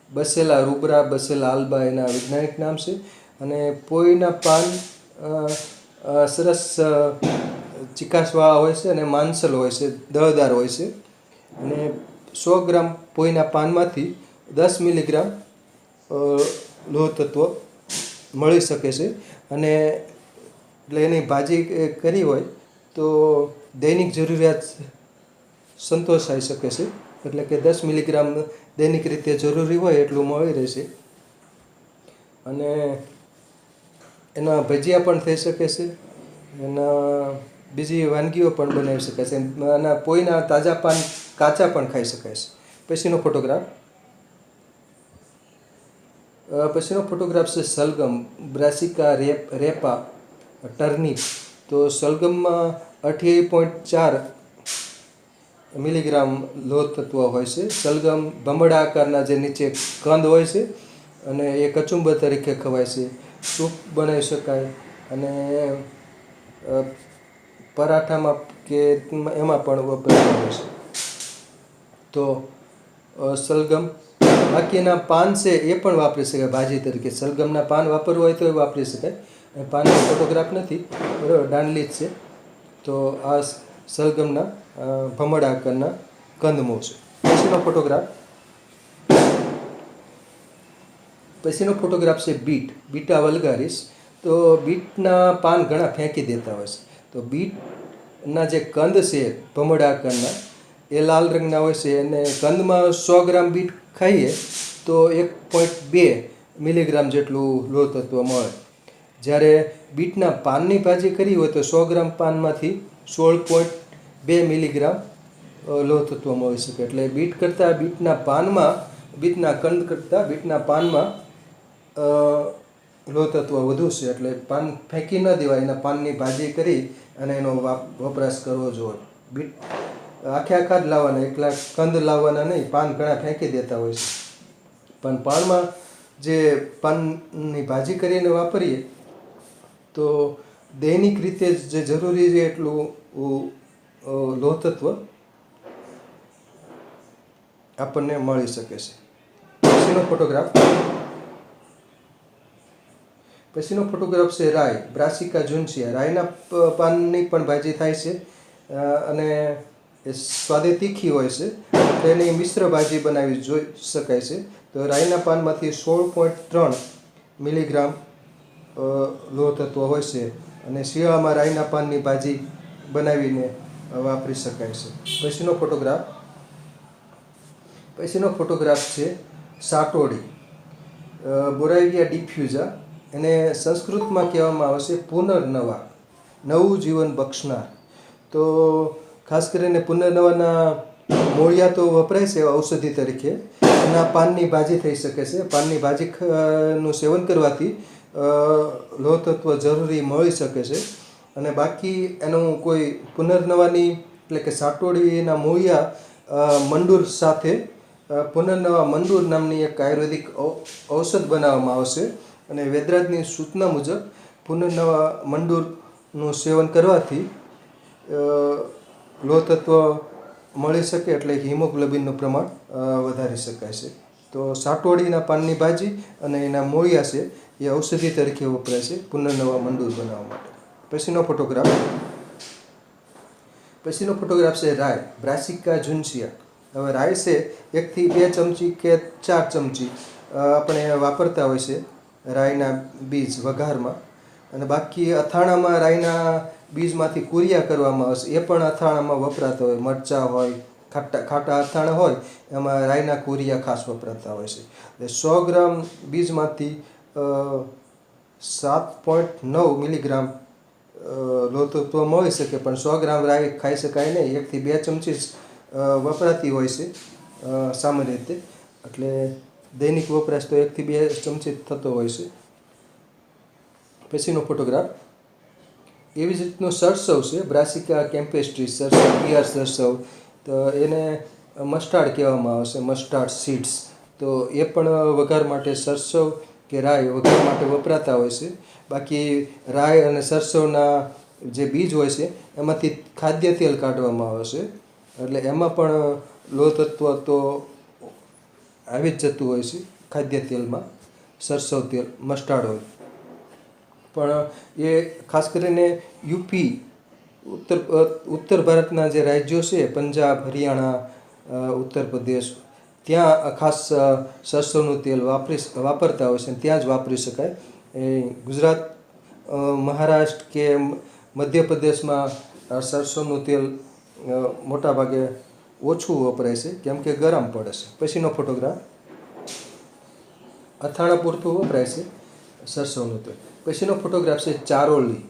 બસેલા રૂબ્રા, બસેલા આલ્બા એના વૈજ્ઞાનિક નામ છે. અને પોઈના પાન સરસ ચીકાશવાળા હોય છે અને માંસલ હોય છે, દળદાર હોય છે. અને 100 ગ્રામ પોઈના પાનમાંથી 10 મિલીગ્રામ લોહ તત્વ મળી શકે છે. અને એટલે એની ભાજી કરી હોય તો દૈનિક જરૂરિયાત સંતોષાઈ શકે છે. એટલે કે 10 મિલીગ્રામ દૈનિક રીતે જરૂરી હોય એટલું મળી રહેશે. અને એના ભજીયા પણ થઈ શકે છે, એના બીજી વાનગીઓ પણ બનાવી શકાય છે, આના પોઈના તાજા પાન કાચા પણ ખાઈ શકાય છે. પછીનો ફોટોગ્રાફ છે સલગમ, બ્રાસિકા રેપા, ટર્નિપ. તો સલગમમાં 28.4 મિલીગ્રામ લોહ તત્વ હોય છે. સલગમ ભમરડા આકારના જે નીચે કંદ હોય છે અને એ કચુંબર તરીકે ખવાય છે, સૂપ બનાવી શકાય અને પરાઠામાં કે એમાં પણ વપરાય છે. તો સલગમ, બાકીના પાન છે એ પણ વાપરી શકાય ભાજી તરીકે. સલગમના પાન વાપરવું હોય તો એ વાપરી શકાય. પાનનો ફોટોગ્રાફ નથી, બરાબર, દાંડલી જ છે. તો આ સલગમના ભમરડા આકારના કંદમૂળ છે. પછીનો ફોટોગ્રાફ છે બીટા વલ્ગારિસ. તો બીટના પાન ઘણા ફેંકી દેતા હોય છે. તો બીટના જે કંદ છે ભમરડા આકારના એ લાલ રંગના હોય છે અને કંદમાં 100 ગ્રામ બીટ ખાઈએ તો 1.2 મિલીગ્રામ જેટલું લોહ તત્વ મળે. જ્યારે બીટના પાનની ભાજી કરી હોય તો 100 ગ્રામ પાનમાંથી 16.2 મિલીગ્રામ લોહ તત્વ મળી શકે. એટલે બીટના કંદ કરતાં બીટના પાનમાં લોહ તત્વ વધુ છે. એટલે પાન ફેંકી ન દેવાય, એના પાનની ભાજી કરી અને એનો વપરાશ કરવો જોઈએ. બીટ આખા જ લાવવાના, એકલા કંદ લાવવાના નહીં. પાન ઘણા ફેંકી દેતા હોય છે, પણ પાનમાં જે પાનની ભાજી કરીને વાપરીએ તો દૈનિક રીતે જે જરૂરી છે એટલું લોહ તત્વ આપણને મળી શકે છે. પછીનો ફોટોગ્રાફ છે રાઈ, બ્રાસિકા ઝુનસિયા. રાઈના પાનની પણ ભાજી થાય છે અને એ સ્વાદે તીખી હોય છે, તો એની મિશ્ર ભાજી બનાવી જોઈ શકાય છે. તો રાઈના પાનમાંથી 16.3 મિલીગ્રામ લોહ તત્વ હોય છે અને શિયાળામાં રાઈના પાનની ભાજી બનાવીને વાપરી શકાય છે. પછીનો ફોટોગ્રાફ છે સાટોડી, બોરાવિયા ડિફ્યુઝા. એને સંસ્કૃતમાં કહેવામાં આવે છે પુનર્નવા, નવું જીવન બક્ષનાર. તો ખાસ કરીને પુનર્નવાના મૂળિયા તો વપરાય છે ઔષધિ તરીકે. એના પાનની ભાજી થઈ શકે છે. પાનની ભાજી નું સેવન કરવાથી લોહ તત્વ જરૂરી મળી શકે છે. અને બાકી એનું કોઈ પુનર્નવાની એટલે કે સાટોડીના મૂળિયા મંડૂર સાથે પુનર્નવા મંડૂર નામની એક આયુર્વેદિક ઔષધ બનાવવામાં આવશે અને વેદરાજની સૂચના મુજબ પુનર્નવા મંડૂરનું સેવન કરવાથી લોહ તત્વ મળી શકે, એટલે હિમોગ્લોબિનનું પ્રમાણ વધારી શકાય છે. તો સાટોડીના પાનની ભાજી અને એના મૂળિયા છે એ ઔષધિ તરીકે વપરાય છે પુનર્નવા મંડૂર બનાવવા માટે. પછીનો ફોટોગ્રાફ છે રાઈ, બ્રાસિકા ઝુનસિયા. હવે રાઈ છે 1 થી 2 ચમચી કે 4 ચમચી આપણે વાપરતા હોય છે રાઈના બીજ વઘારમાં. અને બાકી અથાણામાં રાઈના બીજમાંથી કુરિયા કરવામાં આવે છે, એ પણ અથાણામાં વપરાતા હોય. મરચાં હોય, ખાટા અથાણા હોય, એમાં રાઈના કુરિયા ખાસ વપરાતા હોય છે. એટલે 100 ગ્રામ બીજમાંથી 7.9 મિલીગ્રામ લોહ તત્વ મળી શકે, પણ 100 ગ્રામ રાઈ ખાઈ શકાય નહીં. 1 થી 2 ચમચી વપરાતી હોય છે સામાન્ય રીતે. એટલે દૈનિક વપરાશ તો 1 થી 2 ચમચી થતો હોય છે. પછીનો ફોટોગ્રાફ એવી જ રીતનું સરસવ છે, બ્રાસિકા કેમ્પેસ્ટ્રી સરસવ, પિયાર સરસવ. તો એને મસ્ટાર્ડ કહેવામાં આવે છે, મસ્ટાર્ડ સીડ્સ. તો એ પણ વઘાર માટે સરસવ કે રાઈ વઘાર માટે વપરાતા હોય છે. બાકી રાઈ અને સરસવના જે બીજ હોય છે એમાંથી ખાદ્ય તેલ કાઢવામાં આવે છે, એટલે એમાં પણ લોહ તત્વ તો આવી જ જતું હોય છે ખાદ્ય તેલમાં. સરસવ તેલ, મસ્ટાર્ડ ઓઇલ. પણ એ ખાસ કરીને યુપી, ઉત્તર ભારતના જે રાજ્યો છે પંજાબ, હરિયાણા, ઉત્તર પ્રદેશ, ત્યાં ખાસ સરસવનું તેલ વાપરતા હોય છે, ત્યાં જ વાપરી શકાય. એ ગુજરાત, મહારાષ્ટ્ર કે મધ્યપ્રદેશમાં સરસવનું તેલ મોટાભાગે ઓછું વપરાય છે કેમ કે ગરમ પડે છે. પછીનો ફોટોગ્રાફ અથાણા પૂરતું વપરાય છે સરસવનું તેલ. પછીનો ફોટોગ્રાફ છે ચારોલી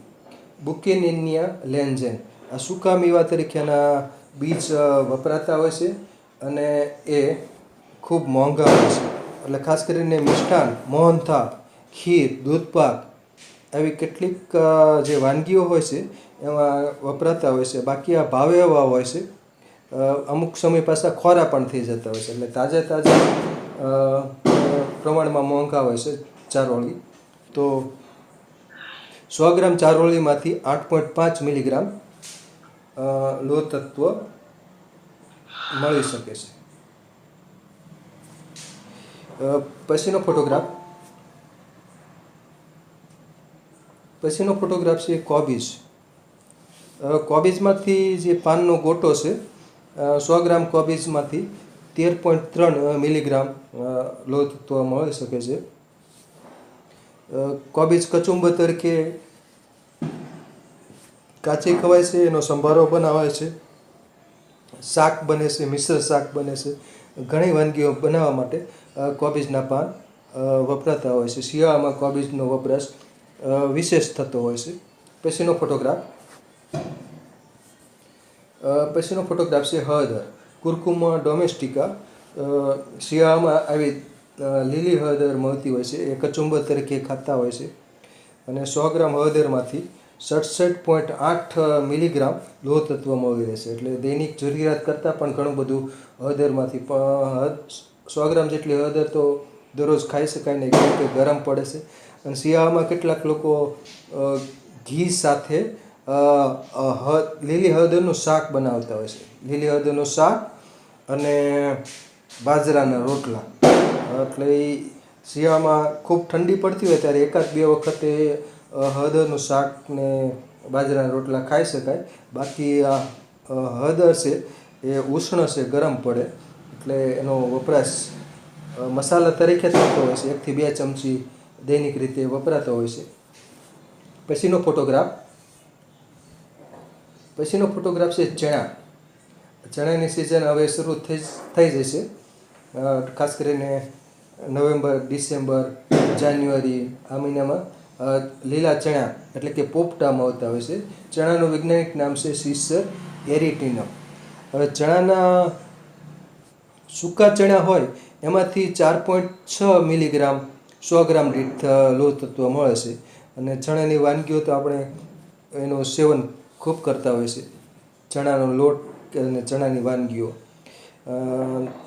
બુકેનિનિયા લેન્જેન. આ સૂકા મેવા તરીકેના બીજ વપરાતા હોય છે અને એ ખૂબ મોંઘા હોય છે. એટલે ખાસ કરીને મિષ્ટાન, મોહનથાળ, ખીર, દૂધપાક આવી કેટલીક જે વાનગીઓ હોય છે એમાં વપરાતા હોય છે. બાકી આ ભાવે એવા હોય છે, અમુક સમય પાછા ખોરા પણ થઈ જતા હોય છે. એટલે તાજા પ્રમાણમાં મોંઘા હોય છે ચારોળી. તો 100 ગ્રામ ચારોળીમાંથી 8.5 મિલીગ્રામ લોહ તત્વ મળી શકે છે. પછીનો ફોટોગ્રાફ છે કોબીજ. કોબીજમાંથી જે પાનનો ગોટો છે, 100 ગ્રામ કોબીજમાંથી 13.3 મિલીગ્રામ લોહ તત્વ મળી શકે છે. કોબીજ કચુંબર તરીકે કાચી ખવાય છે, એનો સંભારો બનાવાય છે, શાક બને છે, મિશ્ર શાક બને છે. ઘણી વાનગીઓ બનાવવા માટે કોબીજના પાન વપરાતા હોય છે. શિયાળામાં કોબીજનો વપરાશ વિશેષ થતો હોય છે. પછીનો ફોટોગ્રાફ છે હળદર કુર્કુમા ડોમેસ્ટિકા. શિયાળામાં આવી લીલી હળદર મળતી હોય છે, એ કચુંબર તરીકે ખાતા હોય છે. અને 100 ગ્રામ હળદરમાંથી 67.8 મિલીગ્રામ લોહ તત્વ મળી રહેશે. એટલે દૈનિક જરૂરિયાત કરતાં પણ ઘણું બધું હળદરમાંથી 100 ગ્રામ જેટલી હળદર તો દરરોજ ખાઈ શકાય નહીં કેમ કે ગરમ પડે છે. અને શિયાળામાં કેટલાક લોકો ઘી સાથે લીલી હળદરનું શાક બનાવતા હોય છે. લીલી હળદરનું શાક અને બાજરાના રોટલા. એટલે એ શિયાળામાં ખૂબ ઠંડી પડતી હોય ત્યારે 1-2 વખતે હળદરનું શાક ને બાજરાના રોટલા ખાઈ શકાય. બાકી આ હળદર છે એ ઉષ્ણ છે, ગરમ પડે એટલે એનો વપરાશ મસાલા તરીકે થતો હોય છે. 1-2 ચમચી દૈનિક રીતે વપરાતો હોય છે. પછીનો ફોટોગ્રાફ છે ચણા. ચણાની સિઝન હવે શરૂ થઈ જશે. ખાસ કરીને નવેમ્બર, ડિસેમ્બર, જાન્યુઆરી આ મહિનામાં લીલા ચણા એટલે કે પોપટા મળતા હોય છે. ચણાનું વૈજ્ઞાનિક નામ છે સીસર એરિટિનમ. હવે ચણાના સૂકા ચણા હોય એમાંથી 4.6 મિલીગ્રામ 100 ગ્રામ દીઠ લોહ તત્વ મળે છે. અને ચણાની વાનગીઓ તો આપણે એનું સેવન ખૂબ કરતા હોય છે. ચણાનો લોટ અને ચણાની વાનગીઓ.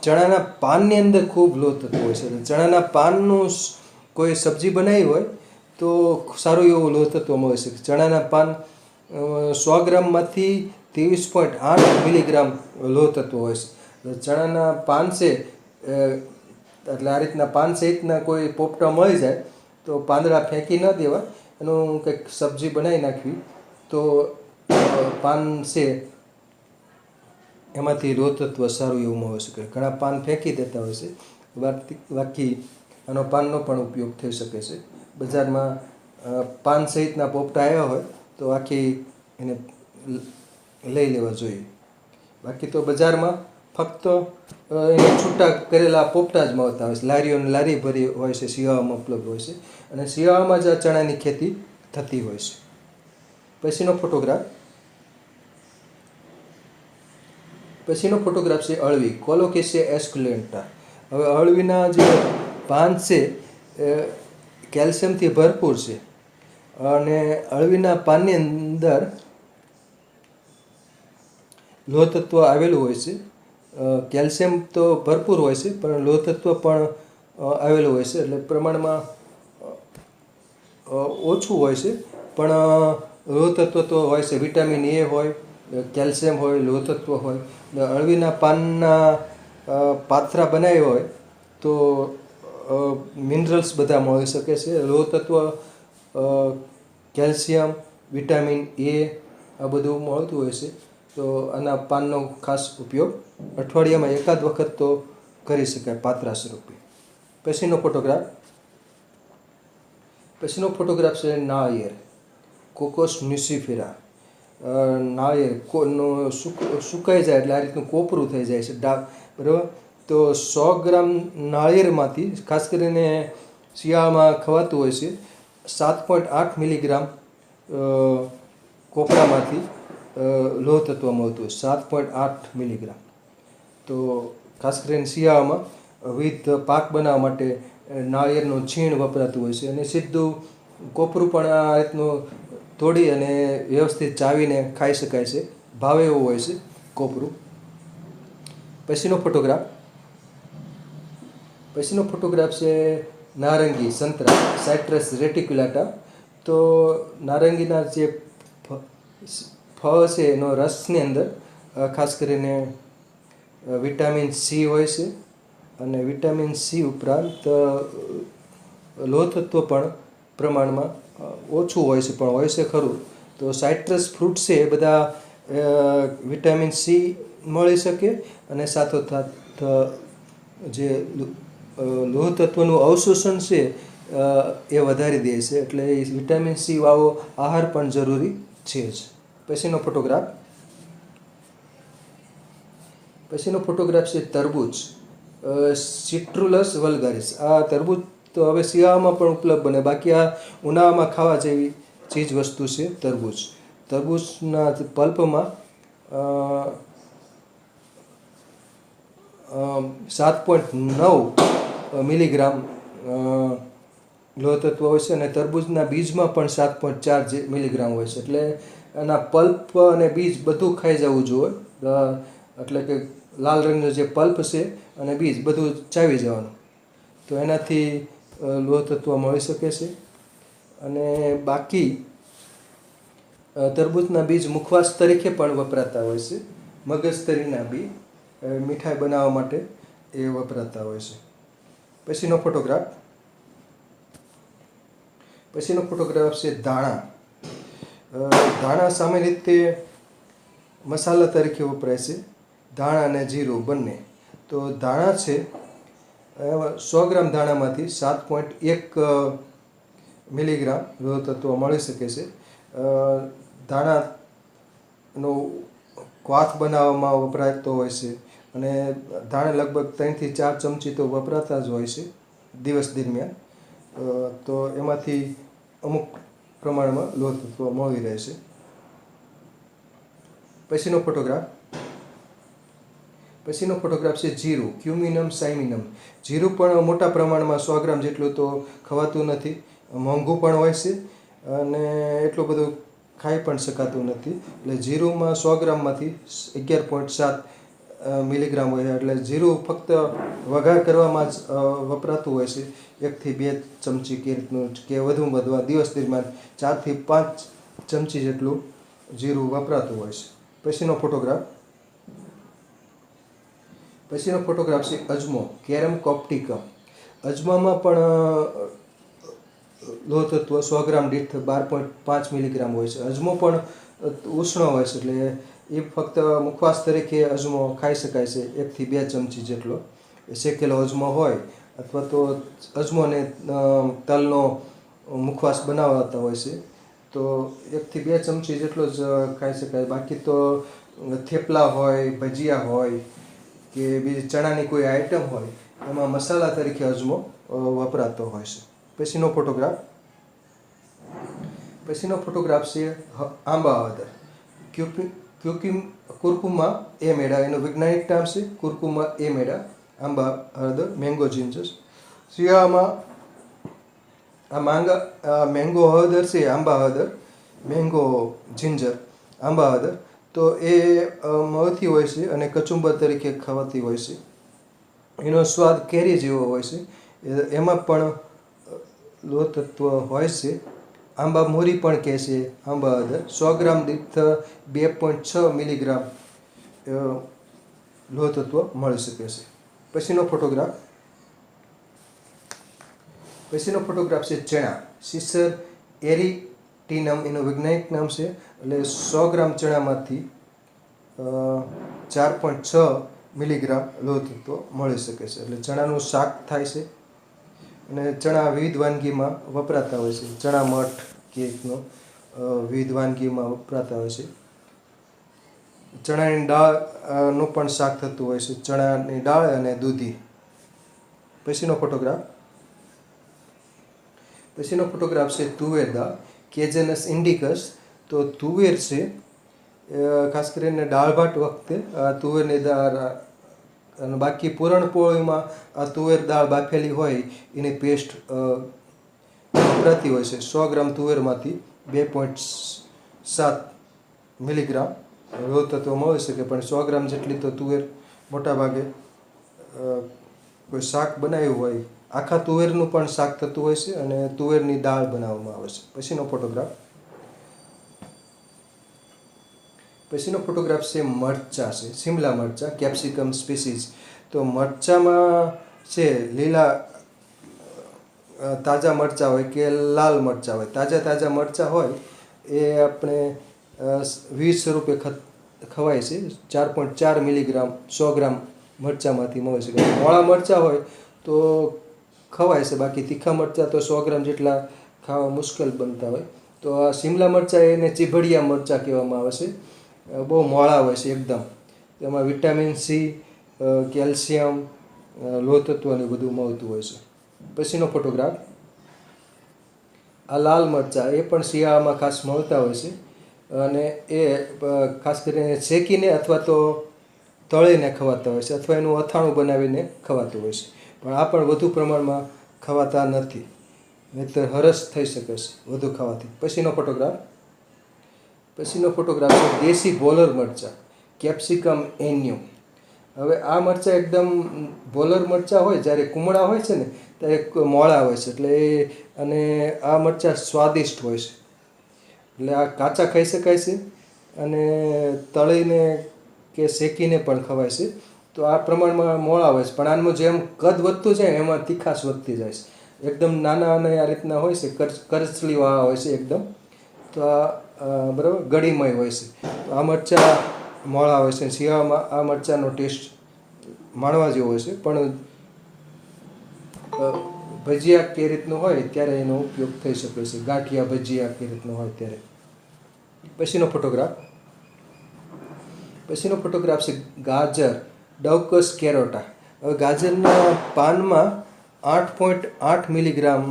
ચણાના પાનની અંદર ખૂબ લોહ તત્વ હોય છે. ચણાના પાનનું કોઈ સબ્જી બનાવી હોય તો સારું એવું લોહ તત્વ મળે છે. ચણાના પાન 100 ગ્રામમાંથી 23.8 મિલીગ્રામ લોહ તત્વ હોય છે. ચણાના પાન છે એટલે આ રીતના પાન સહિતના કોઈ પોપટા મળી જાય તો પાંદડા ફેંકી ન દેવા, એનું કંઈક સબ્જી બનાવી નાખવી તો પાન છે એમાંથી લોહ તત્વ સારું એવું મળી શકે. ઘણા પાન ફેંકી દેતા હોય છે, બાકી આનો પાનનો પણ ઉપયોગ થઈ શકે છે. બજારમાં પાન સહિતના પોપટા આવ્યા હોય તો આખી એને લઈ લેવા જોઈએ. બાકી તો બજારમાં ફક્ત એને છૂટા કરેલા પોપટા જ મળતા હોય છે. લારીઓને લારી ભરી હોય છે, શિયાળામાં ઉપલબ્ધ હોય છે. અને શિયાળામાં જ આ ચણાની ખેતી થતી હોય છે. પછીનો ફોટોગ્રાફ છે અળવી કોલોકેસિયા એસ્ક્યુલેન્ટા. હવે અળવીના જે પાન છે એ કેલ્શિયમથી ભરપૂર છે. અને અળવીના પાનની અંદર લોહ તત્વ આવેલું હોય છે. કેલ્શિયમ તો ભરપૂર હોય છે પણ લોહ તત્વ પણ આવેલું હોય છે. એટલે પ્રમાણમાં ઓછું હોય છે પણ લોહ તત્વ તો હોય છે. વિટામિન એ હોય, કેલ્શિયમ હોય, લોહ તત્વ હોય. અળવીના પાનના પાથરા બનાવ્યા હોય તો મિનરલ્સ બધા મળી શકે છે. લોહ તત્વ, કેલ્શિયમ, વિટામિન એ આ બધું મળતું હોય છે. તો આના પાનનો ખાસ ઉપયોગ અઠવાડિયામાં 1-8 વખત તો કરી શકાય પાત્રા સ્વરૂપે. પછીનો ફોટોગ્રાફ છે નાળિયેર કોકોસ ન્યુસિફેરા. નાળિયેર સુકાઈ જાય એટલે આ રીતનું કોપરું થઈ જાય છે બરાબર. તો 100 ગ્રામ નાળિયેરમાંથી ખાસ કરીને શિયાળામાં ખવાતું હોય છે 7.8 મિલીગ્રામ કોપરામાંથી લોહ તત્વ મળતું હોય 7.8 મિલીગ્રામ. તો ખાસ કરીને શિયાળામાં વિવિધ પાક બનાવવા માટે નાળિયેરનું છીણ વપરાતું હોય છે અને સીધું કોપરું પણ આ રીતનું તોડી અને વ્યવસ્થિત ચાવીને ખાઈ શકાય છે. ભાવે એવું હોય છે કોપરું. પછીનો ફોટોગ્રાફ છે નારંગી સંતરા સાઇટ્રસ રેટિક્યુલાટા. તો નારંગીના જે ફળ છે એનો રસની અંદર ખાસ કરીને વિટામિન સી હોય છે અને વિટામિન સી ઉપરાંત લોહ તત્વ પણ પ્રમાણમાં ઓછું હોય છે પણ હોય છે ખરું. તો સાઇટ્રસ ફ્રૂટ છે એ બધા વિટામિન સી મળી શકે અને સાથોસાથ જે લોહ તત્વનું અવશોષણ છે એ વધારી દે છે. એટલે વિટામિન સી વાળો આહાર પણ જરૂરી છે જ. પછીનો ફોટોગ્રાફ છે તરબૂચ સિટ્રુલસ વલ્ગારિસ. આ તરબૂચ તો હવે શિયાળામાં પણ ઉપલબ્ધ બને, બાકી આ ઉનાળામાં ખાવા જેવી ચીજ વસ્તુ છે તરબૂચ. તરબૂચના પલ્પમાં 7.9 મિલીગ્રામ લોહ તત્વ હોય છે અને તરબૂચના બીજમાં પણ 7.4 મિલીગ્રામ હોય છે. એટલે એના પલ્પ અને બીજ બધું ખાઈ જવું જોઈએ. એટલે કે લાલ રંગનો જે પલ્પ છે અને બીજ બધું ચાવી જવાનું. તો એનાથી લોહ તત્વ મળી શકે છે. અને બાકી તરબૂચના બીજ મુખવાસ તરીકે પણ વપરાતા હોય છે. મગજતરીના બી મીઠાઈ બનાવવા માટે એ વપરાતા હોય છે. પછીનો ફોટોગ્રાફ છે ધાણા. ધાણા સામાન્ય રીતે મસાલા તરીકે વપરાય છે, ધાણા અને જીરું બંને. તો ધાણા છે 100 ગ્રામ ધાણામાંથી 7.1 મિલીગ્રામ લોહ તત્વ મળી શકે છે. ધાણાનો ક્વાથ બનાવવામાં વપરાતો હોય છે અને ધાણા લગભગ 3 થી 4 ચમચી તો વપરાતા જ હોય છે દિવસ દરમિયાન. તો એમાંથી અમુક પ્રમાણમાં લોહ તત્વ મળી રહે છે. પછીનો ફોટોગ્રાફ છે જીરું ક્યુમિનમ સાઇમિનમ. જીરું પણ મોટા પ્રમાણમાં 100 ગ્રામ જેટલું તો ખવાતું નથી, મોંઘું પણ હોય છે અને એટલું બધું ખાઈ પણ શકાતું નથી. એટલે જીરુંમાં 100 ગ્રામમાંથી 11.7 મિલીગ્રામ હોય. એટલે જીરું ફક્ત વઘાર કરવામાં જ વપરાતું હોય છે. 1 થી 2 ચમચી કે રીતનું કે વધુમાં વધુ દિવસ દરમિયાન 4 થી 5 ચમચી જેટલું જીરું વપરાતું હોય છે. પછીનો ફોટોગ્રાફ છે અજમો કેરમ કોપ્ટિકમ. અજમામાં પણ લોહ તત્વ 100 ગ્રામ દીઠ 12.5 મિલીગ્રામ હોય છે. અજમો પણ ઉષ્ણ હોય છે એટલે એ ફક્ત મુખવાસ તરીકે અજમો ખાઈ શકાય છે. 1 થી 2 ચમચી જેટલો શેકેલો અજમો હોય અથવા તો અજમોને તલનો મુખવાસ બનાવતા હોય છે તો 1 થી 2 ચમચી જેટલો જ ખાઈ શકાય. બાકી તો થેપલા હોય, ભજીયા હોય કે બીજી ચણાની કોઈ આઈટમ હોય એમાં મસાલા તરીકે અજમો વપરાતો હોય છે. પછીનો ફોટોગ્રાફ છે આંબા હળદર કુર્કુમા એમેડા. એનું વૈજ્ઞાનિક નામ છે કુર્કુમા એમેડા. આંબા હળદર મેંગો જિંજર. શિયાળામાં આ મેંગો હળદર છે, આંબા હળદર, મેંગો જિંજર, આંબા હળદર તો એ મળતી હોય છે અને કચુંબર તરીકે ખવાતી હોય છે. એનો સ્વાદ કેરી જેવો હોય છે. એમાં પણ લોહ તત્વ હોય છે. આંબા મોરી પણ કહે છે આંબા હળદર. 100 ગ્રામ દીઠ 2.6 મિલીગ્રામ લોહ તત્વ મળી શકે છે. પછીનો ફોટોગ્રાફ છે ચણા સિસર એરિટિનમ. એનું વૈજ્ઞાનિક નામ છે. એટલે 100 ગ્રામ ચણામાંથી 4.6 મિલીગ્રામ લોહ તત્વ મળી શકે છે. એટલે ચણાનું શાક થાય છે અને ચણા વિવિધ વાનગીમાં વપરાતા હોય છે. ચણા મઠ કે વિવિધ વાનગીમાં વપરાતા હોય છે. ચણાની દાળ નું પણ શાક થતું હોય છે, ચણાની દાળ અને દૂધી. પછીનો ફોટોગ્રાફ છે તુવેર દાળ, કેજેનસ ઇન્ડિકસ. તો તુવેર છે, ખાસ કરીને દાળ ભાત વખતે તુવેરની દાળ, અને બાકી પૂરણપોળીમાં આ તુવેર દાળ બાફેલી હોય એની પેસ્ટ વપરાતી હોય છે. 100 ગ્રામ તુવેરમાંથી 2.7 મિલીગ્રામ લોહ તત્વ મળી શકે, પણ 100 ગ્રામ જેટલી તો તુવેર મોટાભાગે કોઈ શાક બનાવ્યું હોય, આખા તુવેરનું પણ શાક થતું હોય છે અને તુવેરની દાળ બનાવવામાં આવે છે. પછીનો ફોટોગ્રાફ છે મરચાં છે, શિમલા મરચાં, કેપ્સિકમ સ્પીસીસ. તો મરચાંમાં છે લીલા તાજા મરચાં હોય કે લાલ મરચાં હોય. તાજા મરચાં હોય એ આપણે 20 રૂપે ખવાય છે. 4.4 મિલીગ્રામ 100 ગ્રામ મરચાંમાંથી મળે છે. મોળા મરચાં હોય તો ખવાય છે, બાકી તીખા મરચાં તો 100 ગ્રામ જેટલા ખાવા મુશ્કેલ બનતા હોય. તો આ શિમલા મરચાં એને ચીભડિયા મરચાં કહેવામાં આવે છે. બહુ મોળા હોય છે એકદમ. તેમાં વિટામિન સી, કેલ્શિયમ, લોહ તત્વને બધું મળતું હોય છે. પછીનો ફોટોગ્રાફ, આ લાલ મરચાં એ પણ શિયાળામાં ખાસ મળતા હોય છે અને એ ખાસ કરીને શેકીને અથવા તો તળીને ખવાતા હોય છે, અથવા એનું અથાણું બનાવીને ખવાતું હોય છે. પણ આ પણ વધુ પ્રમાણમાં ખવાતા નથી, નહીંતર હરસ થઈ શકે છે વધુ ખાવાથી. પછીનો ફોટોગ્રાફ છે દેશી બોલર મરચાં, કેપ્સિકમ એન્યુ. હવે આ મરચાં એકદમ બોલર મરચાં હોય, જ્યારે કુમળા હોય છે ને ત્યારે મોળા હોય છે, એટલે અને આ મરચાં સ્વાદિષ્ટ હોય છે. એટલે આ કાચા ખાઈ શકાય છે અને તળીને કે શેકીને પણ ખવાય છે. તો આ પ્રમાણમાં મોળા હોય છે, પણ આનું જેમ કદ વધતું જાય એમાં તીખાશ વધતી જાય છે. એકદમ નાના અને આ રીતના હોય છે, કરચલીવાળા હોય છે એકદમ. તો આ બરાબર ગળીમય હોય છે. તો આ મરચાં મોળા હોય છે. શિયાળામાં આ મરચાંનો ટેસ્ટ માણવા જેવો હોય છે, પણ ભજીયા કે રીતનું હોય ત્યારે એનો ઉપયોગ થઈ શકે છે, ગાંઠિયા ભજીયા કે રીતનું હોય ત્યારે. પછીનો ફોટોગ્રાફ છે ગાજર, ડવકસ કેરોટા. હવે ગાજરના પાનમાં 8.8 મિલીગ્રામ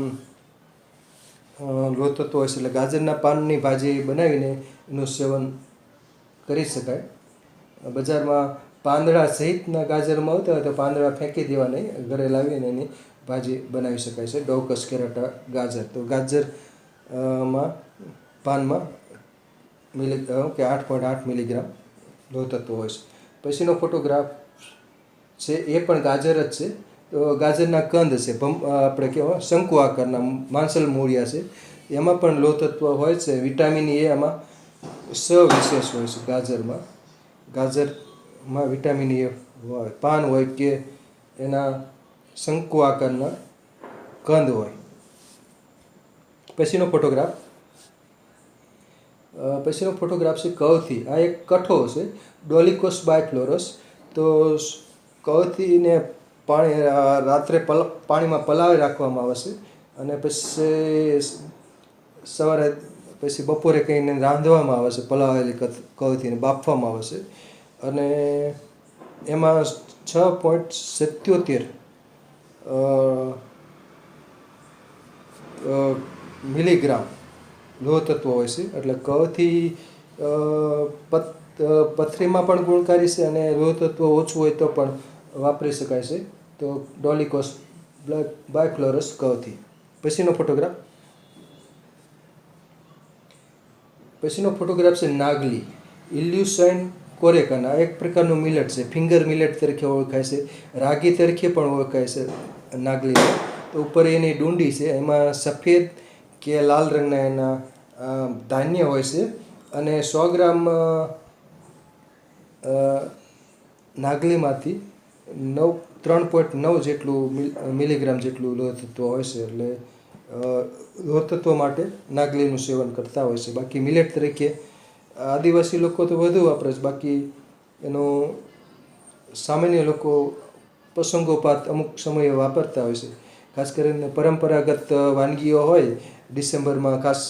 લોહ તત્વ હોય છે, એટલે ગાજરના પાનની ભાજી બનાવીને એનું સેવન કરી શકાય. બજારમાં પાંદડા સહિતના ગાજર મળતા હોય તો પાંદડા ફેંકી દેવા નહીં, ઘરે લાવીને એની ભાજી બનાવી શકાય છે. ડવકસ કેરોટા ગાજર. તો ગાજરમાં પાનમાં 8.8 મિલીગ્રામ લોહ તત્વ હોય છે. પછીનો ફોટોગ્રાફ છે એ પણ ગાજર જ છે. તો ગાજરના કંદ છે, આપણે કહેવાય શંકુ આકારના માંસલ મૂળિયા છે, એમાં પણ લોહ તત્વ હોય છે. વિટામિન એ એમાં સવિશેષ હોય છે ગાજરમાં વિટામિન એ હોય, પાન હોય કે એના શંકુ આકારના કંદ હોય. પછીનો ફોટોગ્રાફ છે કવથી. આ એક કઠો છે, ડોલિકોસ બાયફ્લોરસ. તો કવથીને રાત્રે પાણીમાં પલાળી રાખવામાં આવે છે અને પછી સવારે બપોરે કહીને રાંધવામાં આવે છે. પલાળેલી કવથીને બાફવામાં આવે છે અને એમાં 6.77 મિલીગ્રામ લોહ તત્વ હોય છે. એટલે કવથી પથરીમાં પણ ગુણકારી છે અને લોહ તત્વ ઓછું હોય તો પણ વાપરી શકાય છે. તો ડોલિકોસ બાયફ્લોરસ કવથી. પછીનો ફોટોગ્રાફ છે નાગલી, ઇલ્યુસાઇન કોરેકન. આ એક પ્રકારનું મિલેટ છે, ફિંગર મિલેટ તરીકે ઓળખાય છે, રાગી તરીકે પણ ઓળખાય છે નાગલી. તો ઉપર એની ડુંડી છે, એમાં સફેદ કે લાલ રંગના એના ધાન્ય હોય છે અને 100 ગ્રામ નાગલીમાંથી 3.9 જેટલું મિલીગ્રામ જેટલું લોહ તત્વ હોય છે. એટલે લોહ તત્વ માટે નાગલીનું સેવન કરતા હોય છે. બાકી મિલેટ તરીકે આદિવાસી લોકો તો વધુ વાપરે છે, બાકી એનું સામાન્ય લોકો પ્રસંગોપાત અમુક સમયે વાપરતા હોય છે. ખાસ કરીને પરંપરાગત વાનગીઓ હોય, ડિસેમ્બરમાં ખાસ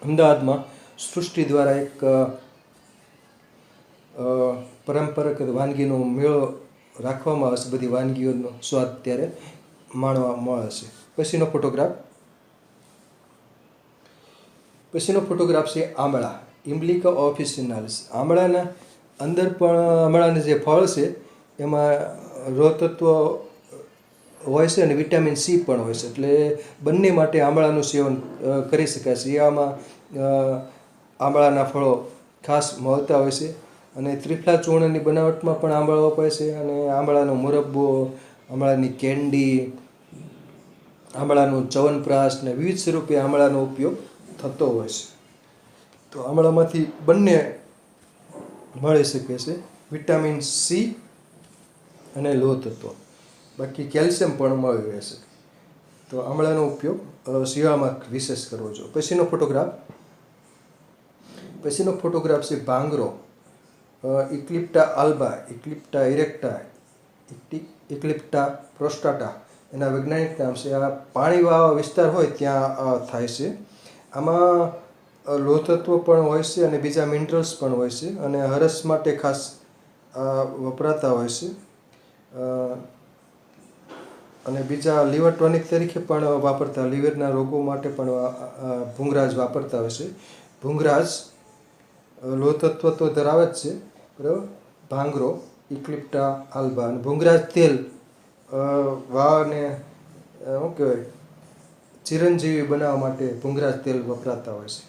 અમદાવાદમાં સૃષ્ટિ દ્વારા એક પરંપરાગત વાનગીનો મેળો રાખવામાં આવશે. બધી વાનગીઓનો સ્વાદ ત્યારે માણવા મળશે. પછીનો ફોટોગ્રાફ છે આમળા, ઇમ્બ્લિકા ઓફિસિનાલિસ. આમળાના અંદર પણ આમળાના જે ફળ છે એમાં લોહ તત્વ હોય છે અને વિટામિન સી પણ હોય છે. એટલે બંને માટે આમળાનું સેવન કરી શકાય છે. એવામાં આમળાના ફળો ખાસ મળતા હોય છે. અને ત્રિફલા ચૂર્ણની બનાવટમાં પણ આમળા વપરાય છે. અને આમળાનો મુરબ્બો, આમળાની કેન્ડી, આમળાનું ચ્યવનપ્રાશ ને વિવિધ સ્વરૂપે આમળાનો ઉપયોગ થતો હોય છે. તો આમળામાંથી બંને મળી શકે છે, વિટામિન સી અને લોહ તત્વ. બાકી કેલ્શિયમ પણ મળી રહેશે. તો આમળાનો ઉપયોગ શિયાળામાં વિશેષ કરવો જોઈએ. પછીનો ફોટોગ્રાફ છે ભાંગરો, ઇક્લિપ્ટા આલ્બા, ઇક્લિપ્ટા ઇરેક્ટા, ઇક્લિપ્ટા પ્રોસ્ટાટા એના વૈજ્ઞાનિક નામ છે. આ પાણીવાળા વિસ્તાર હોય ત્યાં થાય છે. આમાં લોહ તત્વ પણ હોય છે અને બીજા મિનરલ્સ પણ હોય છે. અને હરસ માટે ખાસ વપરાતા હોય છે. અને બીજા લીવર ટોનિક તરીકે પણ વાપરતા, લીવરના રોગો માટે પણ ભૂંગરાજ વાપરતા હોય છે. ભૂંગરાજ લોહ તત્વ તો ધરાવે જ છે, બરાબર. ભાંગરો, ઇક્લિપ્ટા આલ્બા અને ભૂંગરાજ તેલ વાળને શું કહેવાય, ચિરંજીવી બનાવવા માટે ભૂંગરાજ તેલ વપરાતા હોય છે.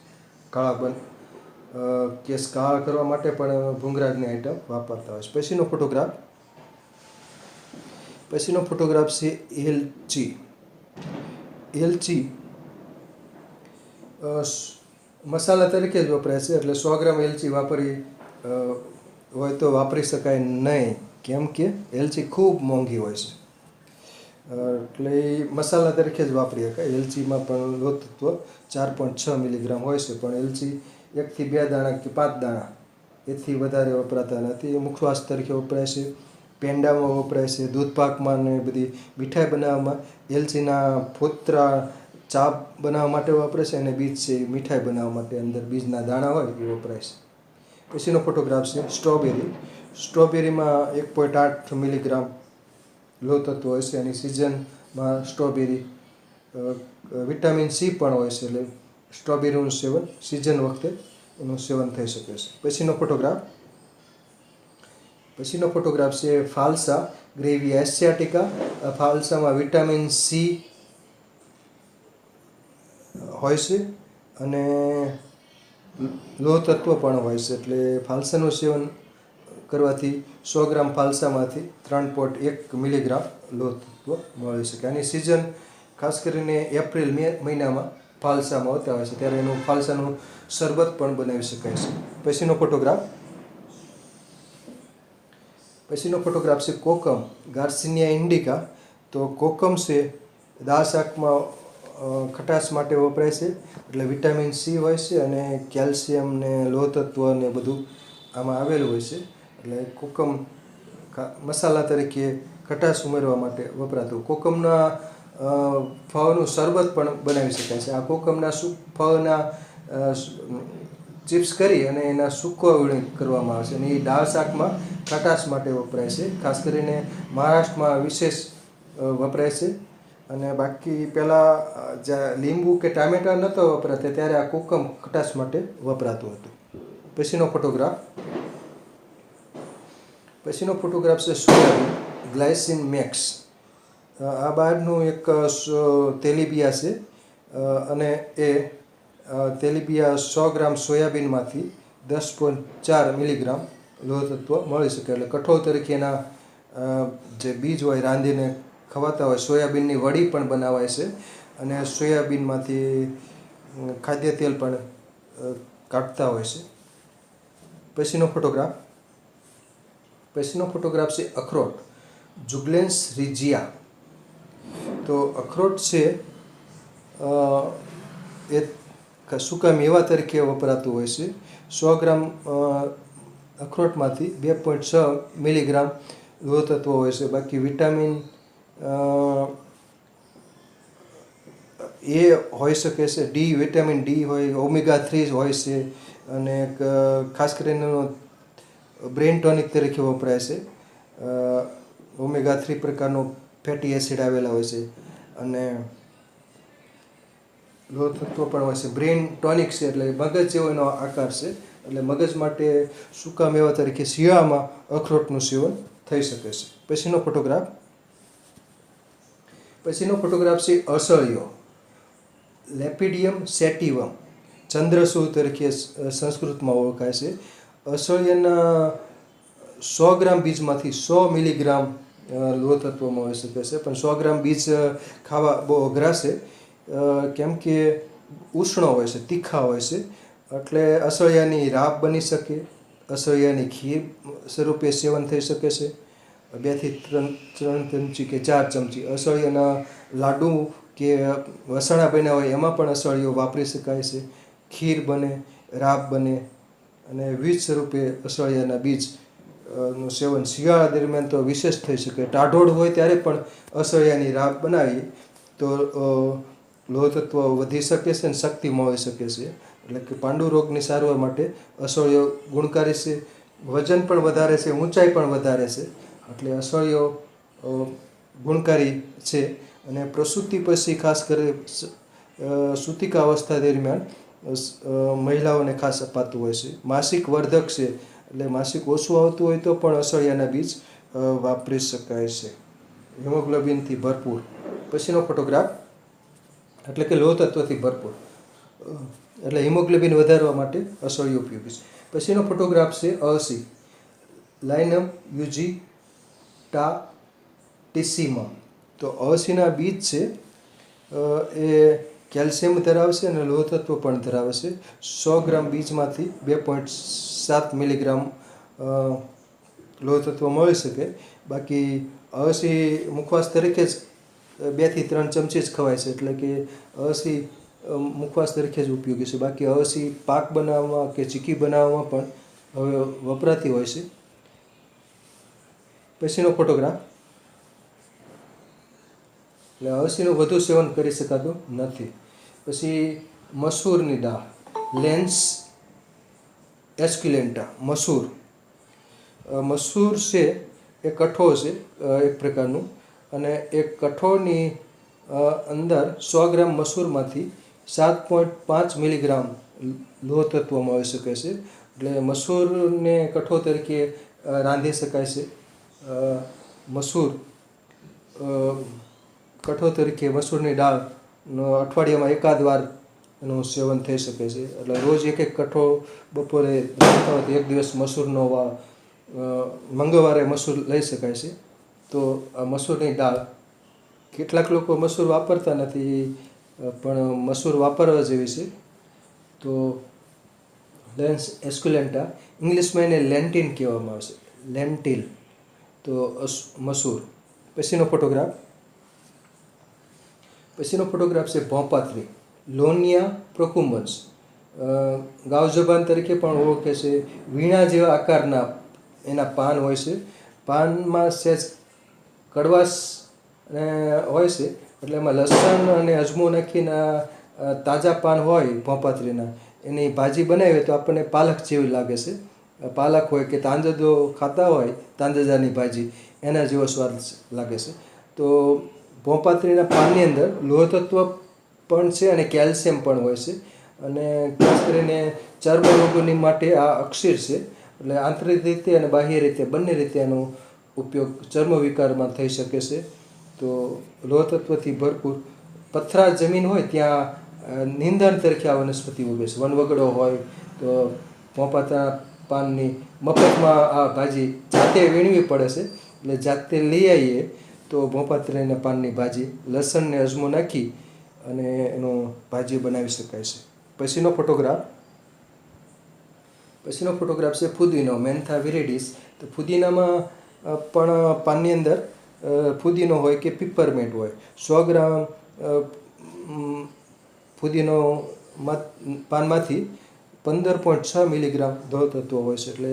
કેસ કાળા કરવા માટે પણ ભૂંગરાજની આઈટમ વાપરતા હોય છે. પછીનો ફોટોગ્રાફ છે એલચી. એલચી મસાલા તરીકે જ વપરાય છે. એટલે 100 ગ્રામ એલચી વાપરવી હોય તો વાપરી શકાય નહીં, કેમ કે એલચી ખૂબ મોંઘી હોય છે. એટલે એ મસાલા તરીકે જ વાપરી શકાય. એલચીમાં પણ લોહ તત્વ 4.6 મિલીગ્રામ હોય છે. પણ એલચી 1 થી 2 દાણા કે 5 દાણા એથી વધારે વપરાતા નથી. મુખવાસ તરીકે વપરાય છે, પેંડામાં વપરાય છે, દૂધપાકમાં ને બધી મીઠાઈ બનાવવામાં. એલચીના ફોતરા ચા બનાવવા માટે વાપરે છે અને બીજ છે એ મીઠાઈ બનાવવા માટે અંદર બીજના દાણા હોય એ વપરાય છે. પછીનો ફોટોગ્રાફ છે સ્ટ્રોબેરી. સ્ટ્રોબેરીમાં 1.8 મિલીગ્રામ લોહ તત્વ હોય છે. એની સિઝનમાં સ્ટ્રોબેરી વિટામિન સી પણ હોય છે. એટલે સ્ટ્રોબેરીનું સેવન સિઝન વખતે એનું સેવન થઈ શકે છે. પછીનો ફોટોગ્રાફ છે ફાલસા ગ્રેવી એશિયાટિકા. ફાલસામાં વિટામિન સી હોય છે અને લોહ તત્વ પણ હોય છે. એટલે ફાલસાનું સેવન કરવાથી 100 ગ્રામ ફાલસામાંથી 3.1 મિલીગ્રામ લોહ તત્વ મળી શકે. આની સિઝન ખાસ કરીને એપ્રિલ મે મહિનામાં ફાલસામાં આવતા હોય છે, ત્યારે એનું ફાલસાનું શરબત પણ બનાવી શકાય છે. પછીનો ફોટોગ્રાફ છે કોકમ, ગાર્સિનિયા ઇન્ડિકા. તો કોકમ છે દાળ શાકમાં ખટાશ માટે વપરાય છે. એટલે વિટામિન સી હોય છે અને કેલ્શિયમ ને લોહ તત્વ ને બધું આમાં આવેલું હોય છે. એટલે કોકમ મસાલા તરીકે ખટાશ ઉમેરવા માટે વપરાતું. કોકમના ફળનું શરબત પણ બનાવી શકાય છે. આ કોકમના ફળના ચિપ્સ કરી અને એના સૂકવણી કરવામાં આવે છે અને એ દાળ શાકમાં ખટાશ માટે વપરાય છે. ખાસ કરીને મહારાષ્ટ્રમાં વિશેષ વપરાય છે. અને બાકી પહેલાં જ્યાં લીંબુ કે ટામેટાં નહોતો વપરાતા ત્યારે આ કોકમ ખટાશ માટે વપરાતું હતું. પછીનો ફોટોગ્રાફ છે સોયાબીન, ગ્લાયસિન મેક્સ. આ બહારનું એક તેલીબિયા છે અને એ તેલીબિયા 100 ગ્રામ સોયાબીનમાંથી 10.4 મિલીગ્રામ લોહ તત્વ મળી શકે. એટલે કઠોળ તરીકે એના જે બીજ હોય રાંધીને ખવાતા હોય. સોયાબીનની વડી પણ બનાવાય છે અને સોયાબીનમાંથી ખાદ્ય તેલ પણ કાઢતા હોય છે. પછીનો ફોટોગ્રાફ છે અખરોટ, જુગલેન્સ રિજિયા. તો અખરોટ છે એ સૂકા મેવા તરીકે વપરાતું હોય છે. 100 ગ્રામ અખરોટમાંથી 2.6 મિલીગ્રામ લોહ તત્વ હોય છે. બાકી વિટામિન એ હોઈ શકે છે, વિટામિન ડી હોય, ઓમેગા 3 હોય છે અને ખાસ કરીને બ્રેન ટોનિક તરીકે વપરાય છે. ઓમેગા 3 પ્રકારનો ફેટી એસિડ આવેલા હોય છે અને લોહ તત્વ પણ હોય છે. બ્રેન ટોનિક છે એટલે મગજ જેવો એનો આકાર છે, એટલે મગજ માટે સૂકા મેવા તરીકે શિયાળામાં અખરોટનું સેવન થઈ શકે છે. પછીનો ફોટોગ્રાફ છે અસળિયો, લેપિડિયમ સેટિવમ, ચંદ્રસૂર તરીકે સંસ્કૃતમાં ઓળખાય છે. અસળિયાના 100 ગ્રામ બીજમાંથી 100 મિલીગ્રામ લોહ તત્વ મળી શકે છે, પણ 100 ગ્રામ બીજ ખાવા બહુ અઘરા છે, કેમ કે ઉષ્ણ હોય છે, તીખા હોય છે. એટલે અસળિયાની રાબ બની શકે, અસળિયાની ખીર સ્વરૂપે સેવન થઈ શકે છે. 2 થી 3 ચમચી કે 4 ચમચી અસળિયાના લાડુ કે વસાણા બન્યા હોય એમાં પણ અસળિયો વાપરી શકાય છે. ખીર બને, રાબ બને અને બીજ સ્વરૂપે અસળિયાના બીજ નું સેવન શિયાળા દરમિયાન તો વિશેષ થઈ શકે. ટાઢોળ હોય ત્યારે પણ અસળિયાની રાબ બનાવીએ તો લોહ તત્વ વધી શકે છે અને શક્તિ મળી શકે છે. એટલે કે પાંડુ રોગની સારવાર માટે અસળિયો ગુણકારી છે. વજન પણ વધારે છે, ઊંચાઈ પણ વધારે છે, એટલે અસળિયો ગુણકારી છે. અને પ્રસૂતિ પછી ખાસ કરી સૂતિકા અવસ્થા દરમિયાન મહિલાઓને ખાસ અપાતું હોય છે. માસિક વર્ધક છે, એટલે માસિક ઓછું આવતું હોય તો પણ અસળિયાના બીજ વાપરી શકાય છે. હિમોગ્લોબિનથી ભરપૂર. પછીનો ફોટોગ્રાફ એટલે કે લોહ તત્વથી ભરપૂર, એટલે હિમોગ્લોબિન વધારવા માટે અસળિયો ઉપયોગી છે. પછીનો ફોટોગ્રાફ છે અળસી, લાઇનમ યુજીટાટિસિમમ. તો અળસીના બીજ છે એ કેલ્શિયમ ધરાવે છે અને લોહ તત્વ પણ ધરાવે છે. 100 ગ્રામ બીજમાંથી 2.7 મિલીગ્રામ લોહ તત્વ મળી શકે. બાકી અળસી મુખવાસ તરીકે જ 2 થી 3 ચમચી જ ખવાય છે, એટલે કે અળસી મુખવાસ તરીકે જ ઉપયોગી છે. બાકી અળસી પાક બનાવવામાં કે ચીક્કી બનાવવામાં પણ હવે વપરાતી હોય છે. પછીનો ફોટોગ્રાફ એટલે અળસીનું વધુ સેવન કરી શકાતું નથી. પછી મસૂરની દાળ, લેન્સ એસ્ક્યુલેન્ટા, મસૂર. મસૂર છે એ કઠોળ છે એક પ્રકારનું, અને એ કઠોળની અંદર 100 ગ્રામ મસૂરમાંથી 7.5 મિલીગ્રામ લોહ તત્વ મળી શકે છે. એટલે મસૂરને કઠોળ તરીકે રાંધી શકાય છે. મસૂર કઠોળ તરીકે મસૂરની દાળનો અઠવાડિયામાં એકાદ વાર એનું સેવન થઈ શકે છે. એટલે રોજ એક કઠોળ બપોરે રાંધતા હોય તો એક દિવસ મસૂરનો મંગળવારે મસૂર લઈ શકાય છે. તો આ મસૂરની દાળ, કેટલાક લોકો મસૂર વાપરતા નથી, પણ મસૂર વાપરવા જેવી છે. તો લેન્સ એસ્ક્યુલેન્ટા, ઇંગ્લિશમાં એને લેન્ટિન કહેવામાં આવે છે, લેન્ટિલ. તો મસૂર. પછીનો ફોટોગ્રાફ છે ભોંપાત્રી, લોનિયા પ્રોકુમ્બન્સ. ગાવજબાન તરીકે પણ ઓળખે છે. વીણા જેવા આકારના એના પાન હોય છે. પાનમાં સહેજ કડવાશ હોય છે, એટલે એમાં લસણ અને અજમો નાખીને તાજા પાન હોય ભોંપાત્રીના, એની ભાજી બનાવીએ તો આપણને પાલક જેવી લાગે છે. પાલક હોય કે તાંદજો ખાતા હોય, તાંદજાની ભાજી, એના જેવો સ્વાદ લાગે છે. તો ભોંપાત્રીના પાનની અંદર લોહ તત્વ પણ છે અને કેલ્શિયમ પણ હોય છે. અને ખાસ કરીને ચર્મ રોગોની માટે આ અક્ષીર છે. એટલે આંતરિક રીતે અને બાહ્ય રીતે બંને રીતે એનો ઉપયોગ ચર્મ વિકારમાં થઈ શકે છે. તો લોહ તત્વથી ભરપૂર. પથરા જમીન હોય ત્યાં નિંદણ તરીકે આ વનસ્પતિ ઉગે છે. વનવગડો હોય તો ભોંપાત્રા પાનની મફતમાં આ ભાજી જાતે વીણવી પડે છે, એટલે જાતે લઈ આવીએ તો ભોંપાત્રાના પાનની ભાજી લસણ ને અજમો નાખી અને એનો ભાજી બનાવી શકાય છે. પછીનો ફોટોગ્રાફ છે ફુદીનો, મેન્થા વિરિડિસ. તો ફુદીનામાં પણ પાનની અંદર ફુદીનો હોય કે પીપરમેન્ટ હોય. 100 ગ્રામ ફુદીનો પાનમાંથી 15.6 મિલીગ્રામ લોહ તત્વ હોય છે. એટલે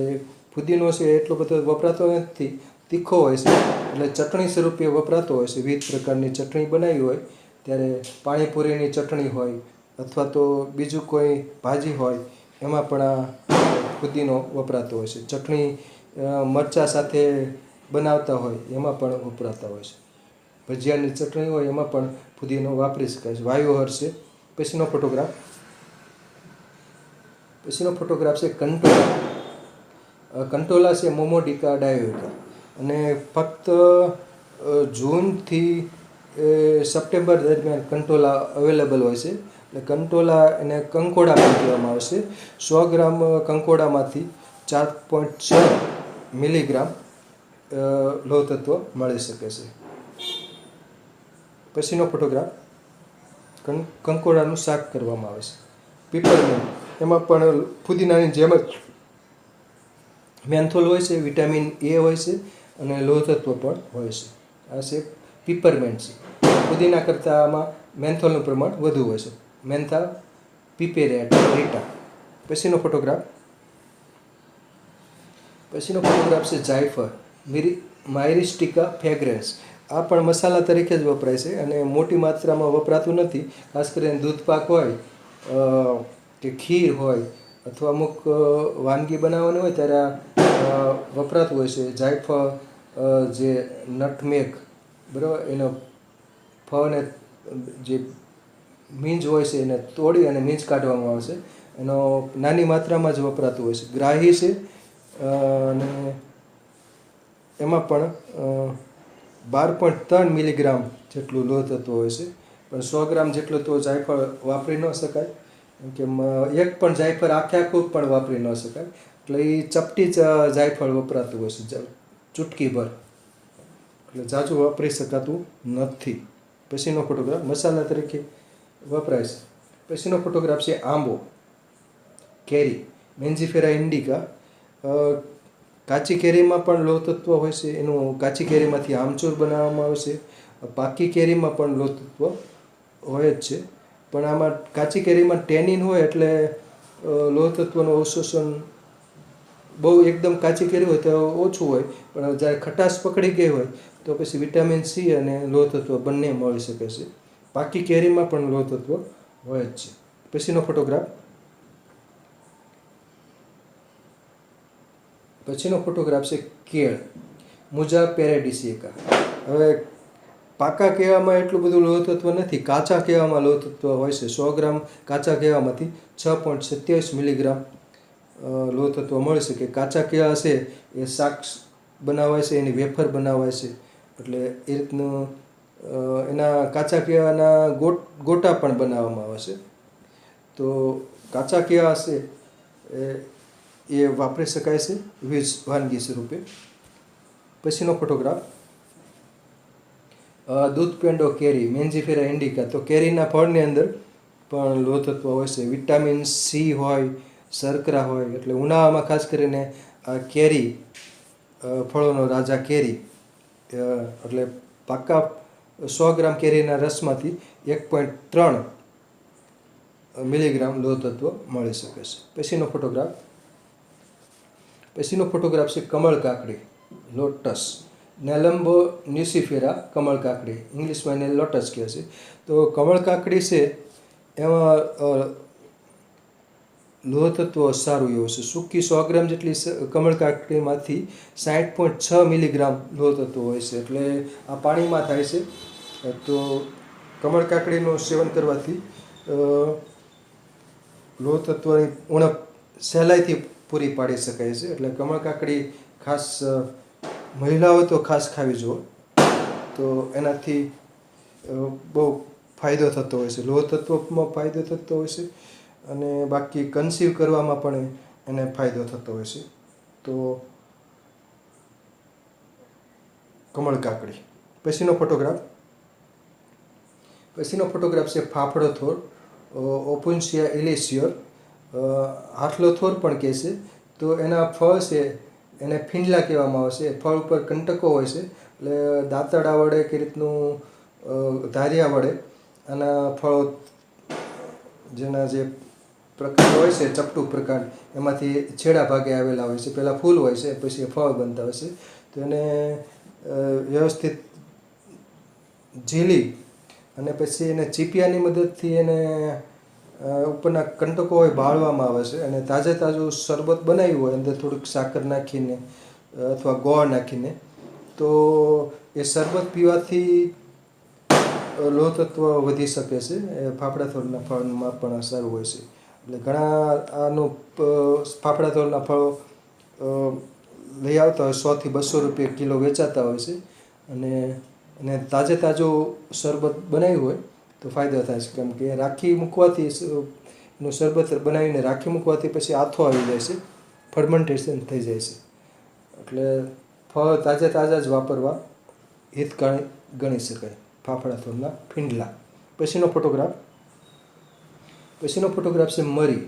ફુદીનો છે એટલો બધો વપરાતો નથી, તીખો હોય છે, એટલે ચટણી સ્વરૂપે વપરાતો હોય છે. વિવિધ પ્રકારની ચટણી બનાવી હોય ત્યારે, પાણીપુરીની ચટણી હોય અથવા તો બીજું કોઈ ભાજી હોય એમાં પણ આ ફુદીનો વપરાતો હોય છે. ચટણી મરચાં સાથે બનાવતા હોય એમાં પણ વપરાતા હોય છે. ભજીયાની ચટણી હોય એમાં પણ ફુદીનો વાપરી શકાય છે. વાયુહર છે. પછીનો ફોટોગ્રાફ છે કંટોલા. કંટોલા છે મોમોડિકા ડાયોઇકા, અને ફક્ત જૂનથી સપ્ટેમ્બર દરમિયાન કંટોલા અવેલેબલ હોય છે. એટલે કંટોલા એને કંકોડા પણ કહેવામાં આવે છે. 100 ગ્રામ કંકોડામાંથી 4.6 મિલીગ્રામ લોહ તત્વ મળી શકે છે. પછીનો ફોટોગ્રાફ કંકોડાનું શાક કરવામાં આવે છે. પીપરમેન્ટ, એમાં પણ ફુદીનાની જેમ જ મેન્થોલ હોય છે, વિટામિન એ હોય છે અને લોહ તત્વ પણ હોય છે. આ છે પીપરમેન્ટ છે. ફુદીના કરતાં આમાં મેન્થોલનું પ્રમાણ વધુ હોય છે. મેન્થા પિપેરેટા. પછીનો ફોટોગ્રાફ છે જાયફળ, માયરિસ્ટિકા ફ્રેગ્રન્સ. આ પણ મસાલા તરીકે જ વપરાય છે અને મોટી માત્રામાં વપરાતું નથી. ખાસ કરીને દૂધ પાક હોય કે ખીર હોય અથવા અમુક વાનગી બનાવવાની હોય ત્યારે વપરાતું હોય છે. જાયફળ, જે નટમેગ, બરાબર, એનો ફળને જે મીંજ હોય છે એને તોડી અને મીંજ કાઢવામાં આવે છે. એનો નાની માત્રામાં જ વપરાતું હોય છે. ગ્રાહી છે, અને એમાં પણ 12.3 મિલીગ્રામ જેટલું લોહ તત્વ હોય છે. પણ 100 ગ્રામ જેટલું તો જાયફળ વાપરી ન શકાય, કેમ કે એક પણ જાયફળ આખું પણ વાપરી ન શકાય. એટલે એ ચપટી જ જાયફળ વપરાતું હોય છે, ચૂટકીભર. એટલે ઝાઝું વાપરી શકાતું નથી. પછીનો ફોટોગ્રાફ મસાલા તરીકે વપરાય છે. પછીનો ફોટોગ્રાફ છે આંબો, કેરી, મેન્જીફેરા ઇન્ડિકા. કાચી કેરીમાં પણ લોહ તત્વ હોય છે. એનું કાચી કેરીમાંથી આમચૂર બનાવવામાં આવે છે. પાકી કેરીમાં પણ લોહ તત્વ હોય જ છે. પણ આમાં કાચી કેરીમાં ટેનિન હોય એટલે લોહ તત્વનું અવશોષણ બહુ એકદમ કાચી કેરી હોય તો ઓછું હોય, પણ જ્યારે ખટાશ પકડી ગઈ હોય તો પછી વિટામિન સી અને લોહ તત્વ બંને મળી શકે છે. પાકી કેરીમાં પણ લોહ તત્વ હોય જ છે. પછીનો ફોટોગ્રાફ છે કેળ, મુજા પેરેડિસિએકા. હવે પાકા કેળામાં એટલું બધું લોહ તત્વ નથી, કાચા કેળામાં લોહ તત્વ હોય છે. 100 ગ્રામ કાચા કેળામાંથી 6.27 મિલીગ્રામ લોહ તત્વ મળી શકે. કાચા કેળા છે એ શાક બનાવાય છે, એની વેફર બનાવાય છે. એટલે એ રીતનું એના કાચા કેળાના ગોટા પણ બનાવવામાં આવે છે. તો કાચા કેળા છે એ વાપરી શકાય છે વાનગી સ્વરૂપે. પછીનો ફોટોગ્રાફ દૂધ પેંડો કેરી, મેન્જીફેરા ઇન્ડિકા. તો કેરીના ફળની અંદર પણ લોહ તત્વ હોય છે. વિટામિન સી હોય, શર્કરા હોય. એટલે ઉનાળામાં ખાસ કરીને આ કેરી, ફળોનો રાજા કેરી, એટલે પાકા 100 ગ્રામ કેરીના રસમાંથી 1.3 મિલીગ્રામ લોહ તત્વ મળી શકે છે. પછીનો ફોટોગ્રાફ છે કમળ કાકડી, લોટસ, નેલમ્બો ન્યુસિફેરા. કમળ કાકડી, ઇંગ્લિશમાં એને લોટસ કહે છે. તો કમળ કાકડી છે એમાં લોહ તત્વ સારું એવું છે. સૂકી 100 ગ્રામ જેટલી કમળ કાકડીમાંથી 60.6 મિલીગ્રામ લોહ તત્વ હોય છે. એટલે આ પાણીમાં થાય છે. તો કમળ કાકડીનું સેવન કરવાથી લોહ તત્વની ઉણપ સહેલાઈથી પૂરી પાડી શકાય છે. એટલે કમળ કાકડી ખાસ મહિલાઓ તો ખાસ ખાવી જોઈએ. તો એનાથી બહુ ફાયદો થતો હોય છે. લોહ તત્વમાં ફાયદો થતો હોય છે અને બાકી કન્સીવ કરવામાં પણ એને ફાયદો થતો હોય છે. તો કમળ કાકડી. પછીનો ફોટોગ્રાફ છે ફાફડો થોર, ઓપુન્સિયા ઇલિસિયોર. હાથલો થોર પણ કહે છે. તો એના ફળ છે એને ફીંડલા કહેવામાં આવે છે. ફળ ઉપર કંટકો હોય છે. એટલે દાંતરડા વડે કે રીતનું ધારિયા વડે આના ફળો, જેના જે પ્રકાર હોય છે ચપટું પ્રકાર, એમાંથી છેડા ભાગે આવેલા હોય છે. પહેલાં ફૂલ હોય છે, પછી ફળ બનતા હોય છે. તો એને વ્યવસ્થિત ઝીલી અને પછી એને ચીપિયાની મદદથી એને ઉપરના કંટકો હોય બાળવામાં આવે છે. અને તાજું શરબત બનાવ્યું હોય અંદર થોડીક સાકર નાખીને અથવા ગોળ નાખીને. તો એ શરબત પીવાથી લોહ તત્વ વધી શકે છે. એ ફાફડા થોરના ફળમાં પણ સારું હોય છે. એટલે ઘણા આનું ફાફડા થોરના ફળો લઈ આવતા હોય, 100 થી 200 રૂપિયા કિલો વેચાતા હોય છે. અને તાજે તાજું શરબત બનાવ્યું હોય તો ફાયદો થાય છે, કેમ કે રાખી મૂકવાથી એનું શરબત બનાવીને રાખી મૂકવાથી પછી આથો આવી જાય છે, ફર્મેન્ટેશન થઈ જાય છે. એટલે ફળ તાજા જ વાપરવા હિતકારી ગણી શકાય. ફાફડા થોરના ફીંડલા. પછીનો ફોટોગ્રાફ છે મરી,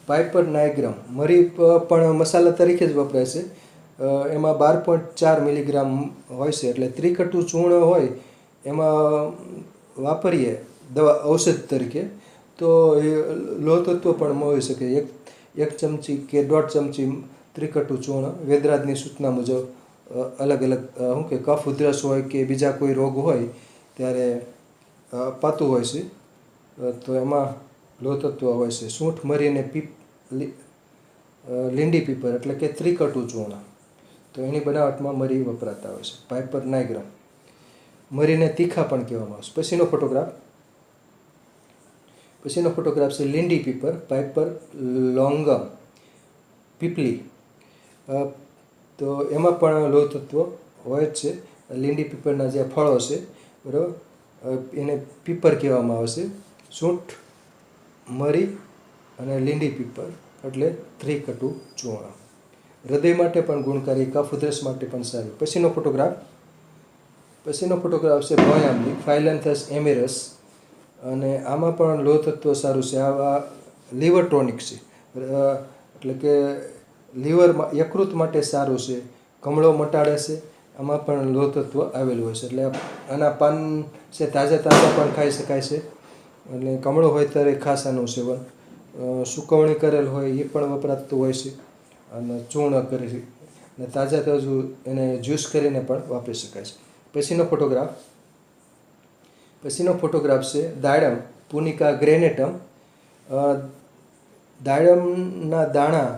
પાઇપર નાયગ્રામ. મરી પણ મસાલા તરીકે જ વપરાય છે. એમાં 12.4 મિલીગ્રામ હોય છે. એટલે ત્રિકટુ ચૂર્ણ હોય એમાં વાપરીએ દવા ઔષધ તરીકે તો એ લોહ તત્વ પણ મળી શકે. એક ચમચી કે 1.5 ચમચી ત્રિકટુ ચૂર્ણ વેદરાજની સૂચના મુજબ અલગ અલગ કફ ઉધરસ હોય કે બીજા કોઈ રોગ હોય ત્યારે અપાતું હોય છે. તો એમાં લોહ તત્વ હોય છે. સૂંઠ, મરી અને લીંડી પીપર એટલે કે ત્રિકટુ ચૂર્ણ, તો એની બનાવટમાં મરી વપરાતા હોય છે. પાઇપર નાયગ્રામ. મરીને તીખા પણ કહેવામાં આવે છે. પછીનો ફોટોગ્રાફ છે લીંડી પીપર, પાઇપર લોંગમ, પીપલી. તો એમાં પણ લોહ તત્વ હોય જ છે. લીંડી પીપરના જે ફળો છે, બરાબર, એને પીપર કહેવામાં આવે છે. સૂંઠ, મરી અને લીંડી પીપર એટલે ત્રિકટુ ચૂર્ણ. હૃદય માટે પણ ગુણકારી, કફ ઉધરસ માટે પણ સારું. પછીનો ફોટોગ્રાફ છે ભોયામલી, ફાઇલેન્થસ એમેરસ. અને આમાં પણ લોહ તત્વ સારું છે. આ લીવર ટોનિક છે, એટલે કે લીવરમાં યકૃત માટે સારું છે. કમળો મટાડે છે. આમાં પણ લોહ તત્વ આવેલું હોય છે. એટલે આના પાન છે તાજા પણ ખાઈ શકાય છે. એટલે કમળો હોય ત્યારે ખાસ આનું સેવન. સુકવણી કરેલ હોય એ પણ વપરાતું હોય છે. અને ચૂર્ણ કરી અને તાજું એને જ્યુસ કરીને પણ વાપરી શકાય છે. પછીનો ફોટોગ્રાફ છે દાડમ, પુનિકા ગ્રેનેટમ. દાડમના દાણા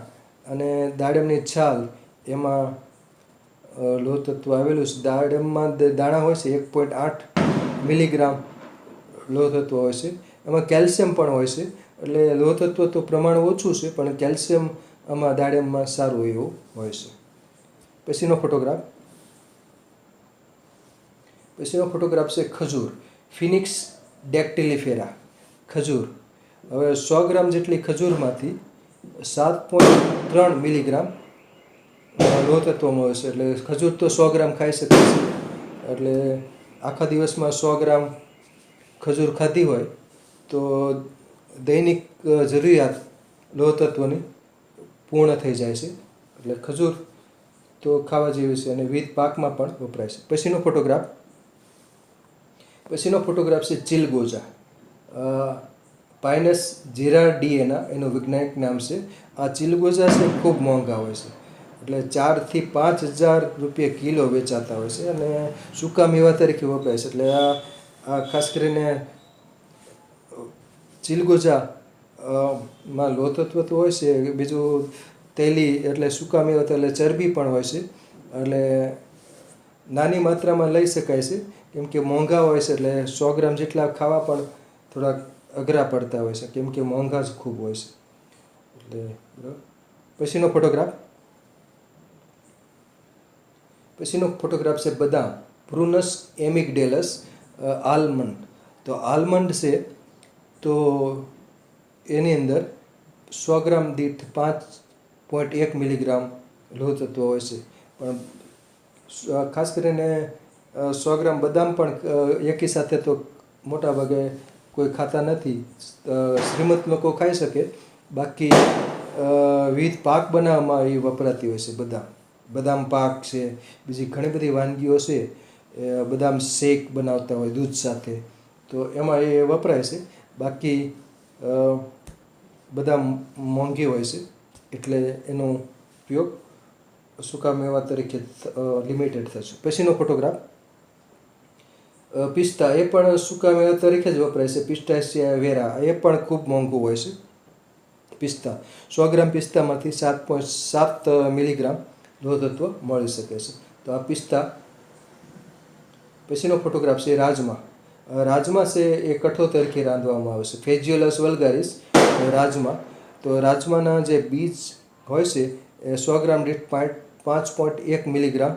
અને દાડમની છાલ એમાં લોહ તત્વ આવેલું છે. દાડમમાં દાણા હોય છે 1.8 મિલીગ્રામ લોહ તત્વ હોય છે. એમાં કેલ્શિયમ પણ હોય છે. એટલે લોહ તત્વ તો પ્રમાણ ઓછું છે, પણ કેલ્શિયમ આમાં દાડમમાં સારું એવું હોય છે. પછીનો ફોટોગ્રાફ છે ખજૂર, ફિનિક્સ ડેક્ટિલિફેરા, ખજૂર. હવે 100 ગ્રામ જેટલી ખજૂરમાંથી 7.3 મિલીગ્રામ લોહ તત્વ મળે છે. એટલે ખજૂર તો 100 ગ્રામ ખાઈ શકાય છે. એટલે આખા દિવસમાં 100 ગ્રામ ખજૂર ખાધી હોય તો દૈનિક જરૂરિયાત લોહ તત્વની પૂર્ણ થઈ જાય છે. એટલે ખજૂર તો ખાવા જેવી છે અને વિવિધ પાકમાં પણ વપરાય છે. પછીનો ફોટોગ્રાફ છે ચિલગોજા, પાઇનસ જીરાડીએના એનું વૈજ્ઞાનિક નામ છે. આ ચિલગોજા છે ખૂબ મોંઘા હોય છે. એટલે 4,000 થી 5,000 રૂપિયા કિલો વેચાતા હોય છે અને સૂકા મેવા તરીકે વપરાય છે. એટલે આ ખાસ કરીને ચિલગોજા માં લોહ તત્વ તો હોય છે, બીજું તેલી એટલે સૂકા મેવા એટલે ચરબી પણ હોય છે. એટલે નાની માત્રામાં લઈ શકાય છે, કેમ કે મોંઘા હોય છે. એટલે 100 ગ્રામ જેટલા ખાવા પણ થોડાક અઘરા પડતા હોય છે, કેમ કે મોંઘા જ ખૂબ હોય છે. એટલે બરાબર. પછીનો ફોટોગ્રાફ છે બદામ, પ્રુનસ એમિગડેલસ, આલમંડ. તો આલમંડ છે તો એની અંદર 100 ગ્રામ દીઠ 5.1 મિલીગ્રામ લોહ તત્વ હોય છે. પણ ખાસ કરીને 100 ગ્રામ બદામ પણ એકી સાથે તો મોટાભાગે કોઈ ખાતા નથી. શ્રીમંત લોકો ખાઈ શકે. બાકી વિવિધ પાક બનાવવામાં એ વપરાતી હોય છે બદામ પાક છે. બીજી ઘણી બધી વાનગીઓ છે, બદામ શેક બનાવતા હોય દૂધ સાથે, તો એમાં એ વપરાય છે. બાકી બદામ મોંઘી હોય છે, એટલે એનો ઉપયોગ સૂકા મેવા તરીકે લિમિટેડ થશે. પછીનો ફોટોગ્રાફ પિસ્તા, એ પણ સૂકા મેવા તરીકે જ વપરાય છે. પિસ્ટાસિયા વેરા, એ પણ ખૂબ મોંઘું હોય છે. પિસ્તા 100 ગ્રામ પિસ્તામાંથી 7.7 મિલીગ્રામ લોહ તત્વ મળી શકે છે. તો આ પિસ્તા. પછીનો ફોટોગ્રાફ છે રાજમા. રાજમા છે એ કઠોળ તરીકે રાંધવામાં આવે છે. ફેજિયોલસ વલ્ગારિસ રાજમા. તો રાજમાના જે બીજ હોય છે એ 100 ગ્રામ દીઠ 5.1 મિલીગ્રામ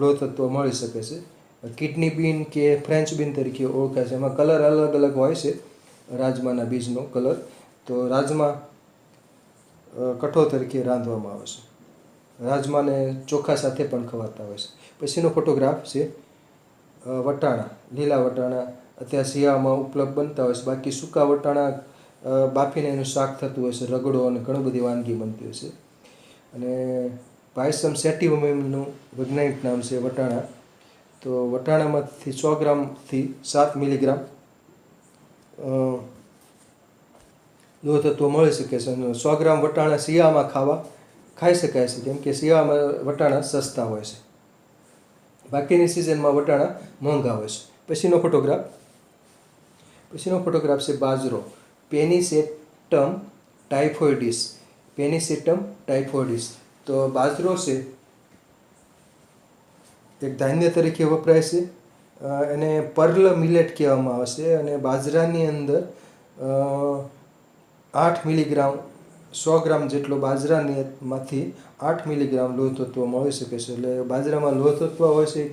લોહ તત્વ મળી શકે છે. કિડની બીન કે ફ્રેન્ચ બીન તરીકે ઓળખાય છે. એમાં કલર અલગ અલગ હોય છે રાજમાના બીજનો કલર. તો રાજમા કઠોળ તરીકે રાંધવામાં આવે છે. રાજમાને ચોખા સાથે પણ ખવાતા હોય છે. પછીનો ફોટોગ્રાફ છે વટાણા. લીલા વટાણા અત્યારે શિયાળામાં ઉપલબ્ધ બનતા હોય છે. બાકી સૂકા વટાણા બાફીને એનું શાક થતું હોય છે, રગડો અને ઘણી બધી વાનગી બનતી હોય છે. અને પાયસમ સેટિવમનું વૈજ્ઞાનિક નામ છે વટાણા. તો વટાણામાંથી 100 ગ્રામથી 7 મિલીગ્રામ લોહ તત્વ મળી શકે છે. અને 100 ગ્રામ વટાણા શિયાળામાં ખાઈ શકાય છે, કેમ કે શિયાળામાં વટાણા સસ્તા હોય છે. બાકીની સિઝનમાં વટાણા મોંઘા હોય છે. પછીનો ફોટોગ્રાફ છે બાજરો. પેનિસેટમ ટાઇફોઇડિસ. પેનિસેટમ ટાઇફોઇડિસ. તો બાજરો છે એક ધાન્ય તરીકે વપરાય છે. એને પર્લ મિલેટ કહેવામાં આવે છે. અને બાજરાની અંદર 8 મિલીગ્રામ 100 ગ્રામ જેટલો બાજરામાંથી 8 મિલીગ્રામ લોહ તત્વ મળી શકે છે. એટલે બાજરામાં લોહ તત્વ હોય છે,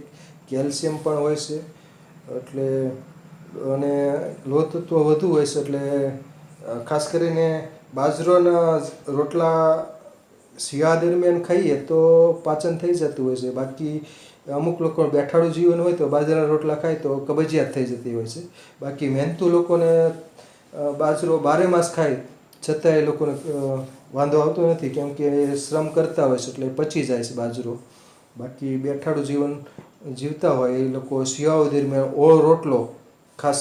કેલ્શિયમ પણ હોય છે. એટલે અને લોહ તત્વ વધુ હોય છે એટલે ખાસ કરીને બાજરાના રોટલા શિયાળા દરમિયાન ખાઈએ તો પાચન થઈ જતું હોય છે. બાકી અમુક લોકો બેઠાડું જીવન હોય તો બાજરાના રોટલા ખાય તો કબજિયાત થઈ જતી હોય છે. બાકી મહેનતુ લોકોને બાજરો બારે માસ ખાય છતાં એ લોકોને વાંધો આવતો નથી, કેમ કે એ શ્રમ કરતા હોય છે એટલે પચી જાય છે બાજરો. બાકી બેઠાડું જીવન જીવતા હોય એ લોકો શિયાળો દરમિયાન ઓળો રોટલો, ખાસ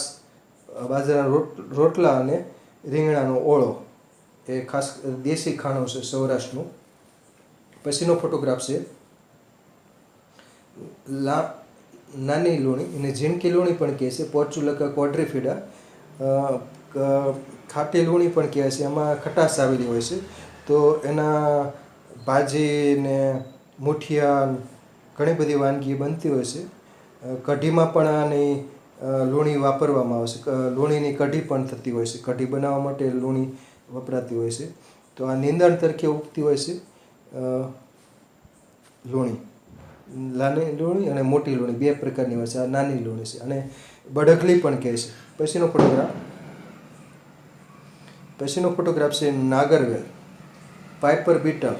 બાજરાના રોટલા અને રીંગણાનો ઓળો એ ખાસ દેશી ખાણું છે સૌરાષ્ટ્રનું. પછીનો ફોટોગ્રાફ છે નાની લૂણી, એને ઝીણકી લૂણી પણ કહે છે. પોર્ચ્યુલકા ક્વોડ્રીફિડા ખાટી લૂણી પણ કહે છે. એમાં ખટાશ આવેલી હોય છે. તો એના ભાજીને મુઠિયા ઘણી બધી વાનગી બનતી હોય છે. કઢીમાં પણ આની લૂણી વાપરવામાં આવે છે. લૂણીની કઢી પણ થતી હોય છે. કઢી બનાવવા માટે લૂણી વપરાતી હોય છે. તો આ નીંદણ તરીકે ઉગતી હોય છે લૂણી. નાની લૂણી અને મોટી લૂણી બે પ્રકારની હોય છે. આ નાની લૂણી છે અને બડગલી પણ કહે છે. પછીનો ફોટોગ્રાફ છે નાગરવેલ. Piper Beatle.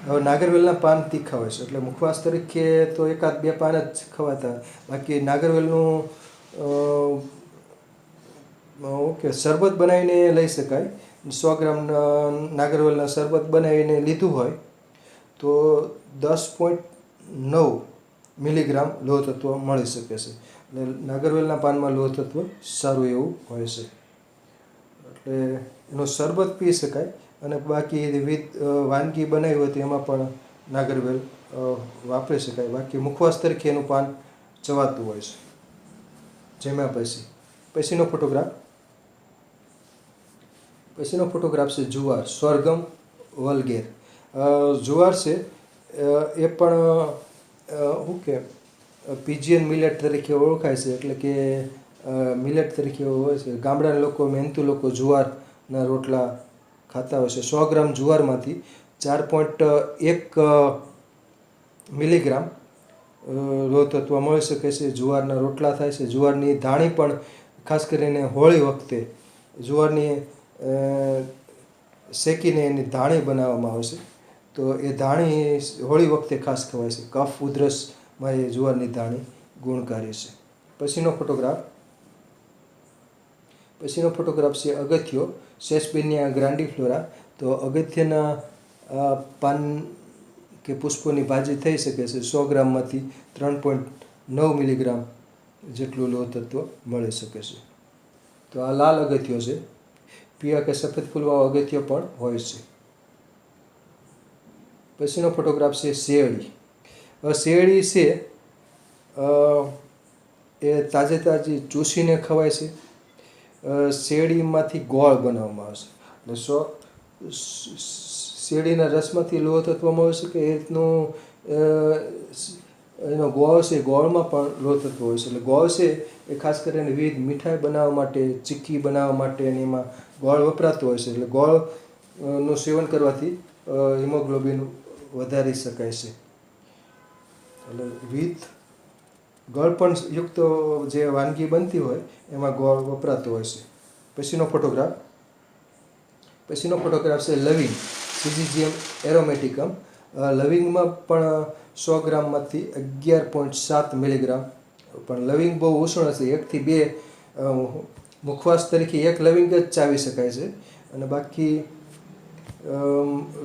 હવે નાગરવેલના પાન તીખા હોય છે એટલે મુખવાસ તરીકે તો એકાદ બે પાન જ ખવાતા. બાકી નાગરવેલનું શરબત બનાવીને લઈ શકાય. 100 ગ્રામ નાગરવેલના શરબત બનાવીને લીધું હોય તો 10.9 મિલીગ્રામ લોહ તત્વ મળી શકે છે. એટલે નાગરવેલના પાનમાં લોહ તત્વ સારું એવું હોય છે. એટલે એનો શરબત પી શકાય. અને બાકી વિવિધ વાનગી બનાવી હોય તો એમાં પણ નાગરવેલ વાપરી શકાય. બાકી મુખવાસ તરીકે એનું પાન ચવાતું હોય છે. જેમાં પછીનો ફોટોગ્રાફ છે જુવાર. સ્વર્ગમ વલ્ગેર. જુવાર છે એ પણ પીજિયન મિલેટ તરીકે ઓળખાય છે. એટલે કે મિલેટ તરીકે હોય છે. ગામડાના લોકો, મહેનતુ લોકો જુવારના રોટલા ખાતા હોય છે. 100 ગ્રામ જુવારમાંથી 4.1 મિલીગ્રામ લોહ તત્વ મળી શકે છે. જુવારના રોટલા થાય છે. જુવારની ધાણી પણ ખાસ કરીને હોળી વખતે જુવારની શેકીને એની ધાણી બનાવવામાં આવે છે. તો એ ધાણી હોળી વખતે ખાસ ખવાય છે. કફ ઉધરસમાં એ જુવારની ધાણી ગુણકારી છે. પછીનો ફોટોગ્રાફ છે અગથિયો. સેસબેનિયા ગ્રાન્ડિફ્લોરા. તો અગત્યના પાન કે પુષ્પોની ભાજી થઈ શકે છે. 100 ગ્રામમાંથી 3.9 મિલીગ્રામ જેટલું લોહ તત્વ મળી શકે છે. તો આ લાલ અગથિયો છે. પીળા કે સફેદ ફૂલવાળો અગથિયો પણ હોય છે. પછીનો ફોટોગ્રાફ છે શેરડી. શેરડી છે એ તાજી ચૂસીને ખવાય છે. શેરડીમાંથી ગોળ બનાવવામાં આવે છે. એટલે શેરડીના રસમાંથી લોહ તત્વ મળી શકે એ રીતનું એનો ગોળ છે, ગોળમાં પણ લોહ તત્વ હોય છે. એટલે ગોળ છે એ ખાસ કરીને વિવિધ મીઠાઈ બનાવવા માટે, ચીક્કી બનાવવા માટે અને એમાં ગોળ વપરાતો હોય છે. એટલે ગોળ નું સેવન કરવાથી હિમોગ્લોબિન વધારી શકાય છે. એટલે વિવિધ ગળપણ યુક્ત જે વાનગી બનતી હોય એમાં ગોળ વપરાતો હોય છે. પછીનો ફોટોગ્રાફ છે લવિંગ, સિઝિઝિયમ એરોમેટિકમ. લવિંગમાં પણ 100 ગ્રામમાંથી 11.7 મિલીગ્રામ. પણ લવિંગ બહુ ઉષ્ણ હશે, 1 થી 2 મુખવાસ તરીકે એક લવિંગ જ ચાવી શકાય છે. અને બાકી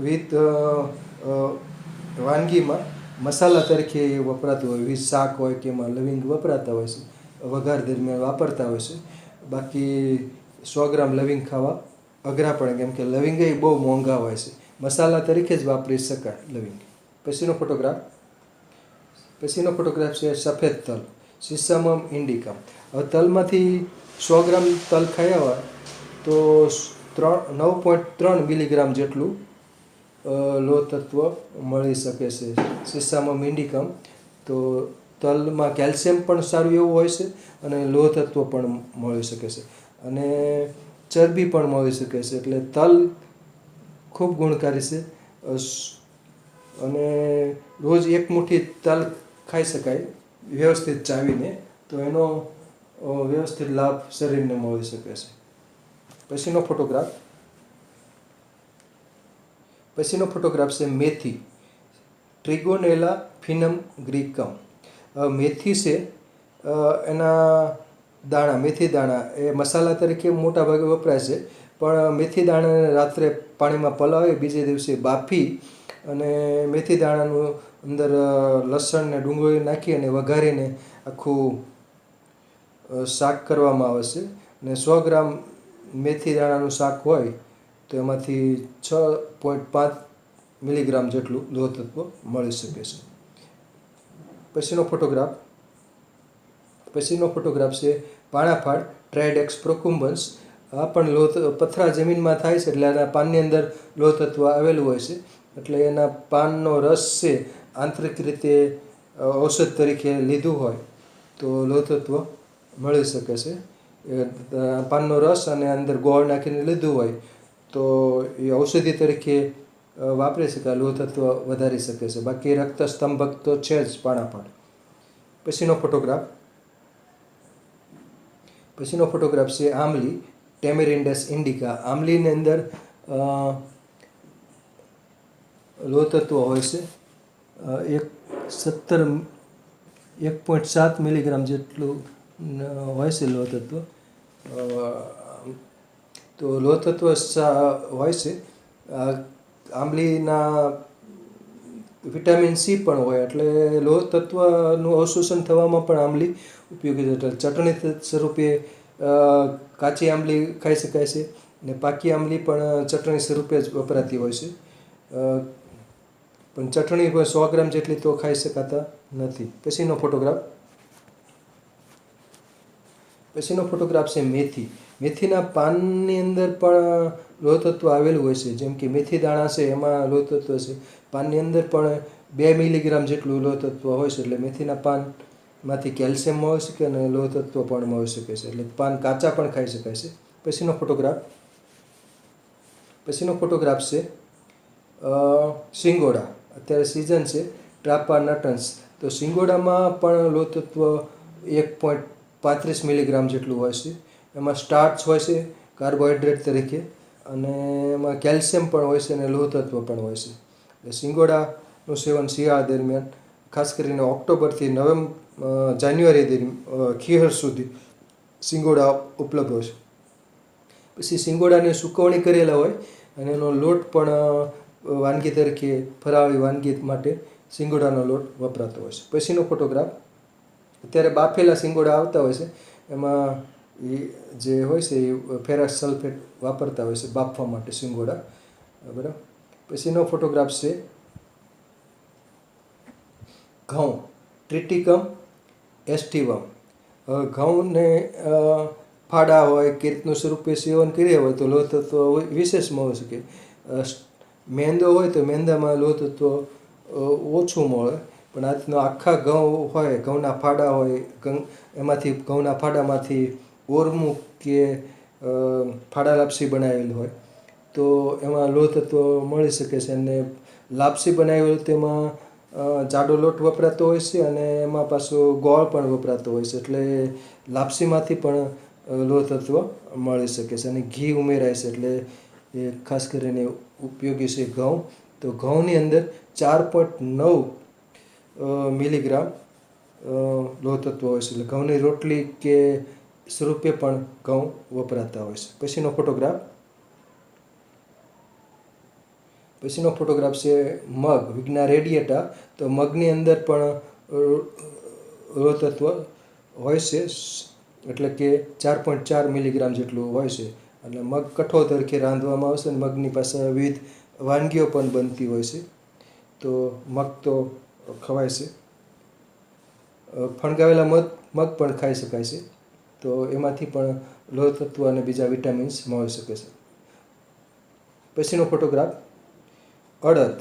વિવિધ વાનગીમાં મસાલા તરીકે વપરાતું હોય, વિવિધ શાક હોય કે એમાં લવિંગ વપરાતા હોય છે, વઘાર દરમિયાન વાપરતા હોય છે. બાકી 100 ગ્રામ લવિંગ ખાવા અઘરા પડે, કેમ કે લવિંગ એ બહુ મોંઘા હોય છે. મસાલા તરીકે જ વાપરી શકાય લવિંગ. પછીનો ફોટોગ્રાફ છે સફેદ તલ, સિસમમ ઇન્ડિકમ. હવે તલમાંથી 100 ગ્રામ તલ ખાયા હોય તો 9.3 મિલીગ્રામ જેટલું લોહ તત્વ મળી શકે છે. સિસમમ ઇન્ડિકમ. તો તલમાં કેલ્શિયમ પણ સારું એવું હોય છે અને લોહ તત્વ પણ મળી શકે છે અને ચરબી પણ મળી શકે છે. એટલે તલ ખૂબ ગુણકારી છે અને રોજ 1 મુઠ્ઠી તલ ખાઈ શકાય વ્યવસ્થિત ચાવીને, તો એનો વ્યવસ્થિત લાભ શરીરને મળી શકે છે. પછીનો ફોટોગ્રાફ છે મેથી, ટ્રિગોનેલા ફિનમ ગ્રીકમ. મેથી છે એના દાણા, મેથી દાણા એ મસાલા તરીકે મોટા ભાગે વપરાય છે. પણ મેથી દાણાને રાત્રે પાણીમાં પલાળી બીજે દિવસે બાફી અને મેથી દાણાનું અંદર લસણ ને ડુંગળી નાખી અને વઘારીને આખું શાક કરવામાં આવે છે. અને 100 ગ્રામ મેથી દાણાનું શાક હોય તો એમાંથી 6.5 મિલીગ્રામ જેટલું લોહ તત્વ મળી શકે છે. પછીનો ફોટોગ્રાફ છે પાણાફાડ, ટ્રાઇડેક્સ પ્રોકુમ્બન્સ. આ પણ પથરા જમીનમાં થાય છે, એટલે આના પાનની અંદર લોહ તત્વ આવેલું હોય છે. એટલે એના પાનનો રસ છે આંતરિક રીતે ઔષધ તરીકે લીધું હોય તો લોહ તત્વ મળી શકે છે. પાનનો રસ અને અંદર ગોળ નાખીને લીધું હોય તો એ ઔષધિ તરીકે વાપરી શકાય, લોહ તત્વ વધારી શકે છે. બાકી રક્ત સ્તંભક તો છે જ પાણાફાડ. પછીનો ફોટોગ્રાફ છે આમલી, ટેમેરિન્ડસ ઇન્ડિકા. આમલીની અંદર લોહ તત્વ હોય છે 1.7 મિલીગ્રામ જેટલું હોય છે લોહ તત્વ. તો લોહ તત્વ હોય છે. આંબલીના વિટામિન સી પણ હોય, એટલે લોહ તત્વનું અવશોષણ થવામાં પણ આંબલી ઉપયોગી છે. ચટણી સ્વરૂપે કાચી આંબલી ખાઈ શકાય છે ને પાકી આંબલી પણ ચટણી સ્વરૂપે જ વપરાતી હોય છે. પણ ચટણી 100 ગ્રામ જેટલી તો ખાઈ શકાતા નથી. પછીનો ફોટોગ્રાફ છે મેથી. મેથીના પાનની અંદર પણ લોહ તત્વ આવેલું હોય છે. જેમ કે મેથી દાણા છે એમાં લોહ તત્વ છે, પાનની અંદર પણ 2 મિલીગ્રામ જેટલું લોહ તત્વ હોય છે. એટલે મેથીના પાનમાંથી કેલ્શિયમ મળી શકે અને લોહ તત્વ પણ મળી શકે છે. એટલે પાન કાચા પણ ખાઈ શકાય છે. પછીનો ફોટોગ્રાફ છે સિંગોડા. અત્યારે સિઝન છે ટ્રાપા નટન્સ. તો સિંગોડામાં પણ લોહ તત્વ 1.35 મિલીગ્રામ જેટલું હોય છે. એમાં સ્ટાર્ચ હોય છે કાર્બોહાઈડ્રેટ તરીકે અને એમાં કેલ્શિયમ પણ હોય છે અને લોહ તત્વ પણ હોય છે. એટલે સિંગોડાનું સેવન શિયાળા દરમિયાન, ખાસ કરીને ઓક્ટોબરથી જાન્યુઆરી ખીહર સુધી સિંગોડા ઉપલબ્ધ હોય છે. પછી સિંગોડાની સુકવણી કરેલા હોય અને એનો લોટ પણ વાનગી તરીકે, ફરાળી વાનગી માટે સિંગોડાનો લોટ વપરાતો હોય છે. પછીનો ફોટોગ્રાફ, અત્યારે બાફેલા સિંગોડા આવતા હોય છે, એમાં એ જે હોય છે એ ફેરસ સલ્ફેટ વાપરતા હોય છે બાફવા માટે સિંગોડા, બરાબર. પછીનો ફોટોગ્રાફ છે ઘઉં, ટ્રિટિકમ એસ્ટિવમ. ઘઉંને ફાડા હોય કે રીતનું સ્વરૂપે સેવન કરીએ હોય તો લોહ તત્વ વિશેષ મળી શકે. મેંદો હોય તો મેંદામાં લોહ તત્વ ઓછું મળે, પણ આજનો આખા ઘઉં હોય, ઘઉંના ફાડા હોય, એમાંથી ઘઉંના ફાડામાંથી ઓરમું કે ફાડા લાપસી બનાવેલ હોય તો એમાં લોહ તત્વ મળી શકે છે. અને લાપસી બનાવી હોય તેમાં જાડો લોટ વપરાતો હોય છે અને એમાં પાછો ગોળ પણ વપરાતો હોય છે, એટલે લાપસીમાંથી પણ લોહ તત્વ મળી શકે છે. અને ઘી ઉમેરાય છે એટલે એ ખાસ કરીને ઉપયોગી છે ઘઉં. તો ઘઉંની અંદર 4.9 મિલીગ્રામ લોહ તત્વ હોય છે, એટલે ઘઉંની રોટલી કે સ્વરૂપે પણ ઘઉં વપરાતા હોય છે. પછીનો ફોટોગ્રાફ છે મગ, વિગ્ના રેડિયેટા. તો મગની અંદર પણ લોહ તત્વ હોય છે, એટલે કે 4.4 મિલીગ્રામ જેટલું હોય છે. એટલે મગ કઠોળ તરીકે રાંધવામાં આવશે અને મગની પાસે વિવિધ વાનગીઓ પણ બનતી હોય છે. તો મગ તો ખવાય છે. ફણગાવેલા મગ પણ ખાઈ શકાય છે, તો એમાંથી પણ લોહ તત્વ અને બીજા વિટામિન્સ મળી શકે છે. પછીનો ફોટોગ્રાફ અડદ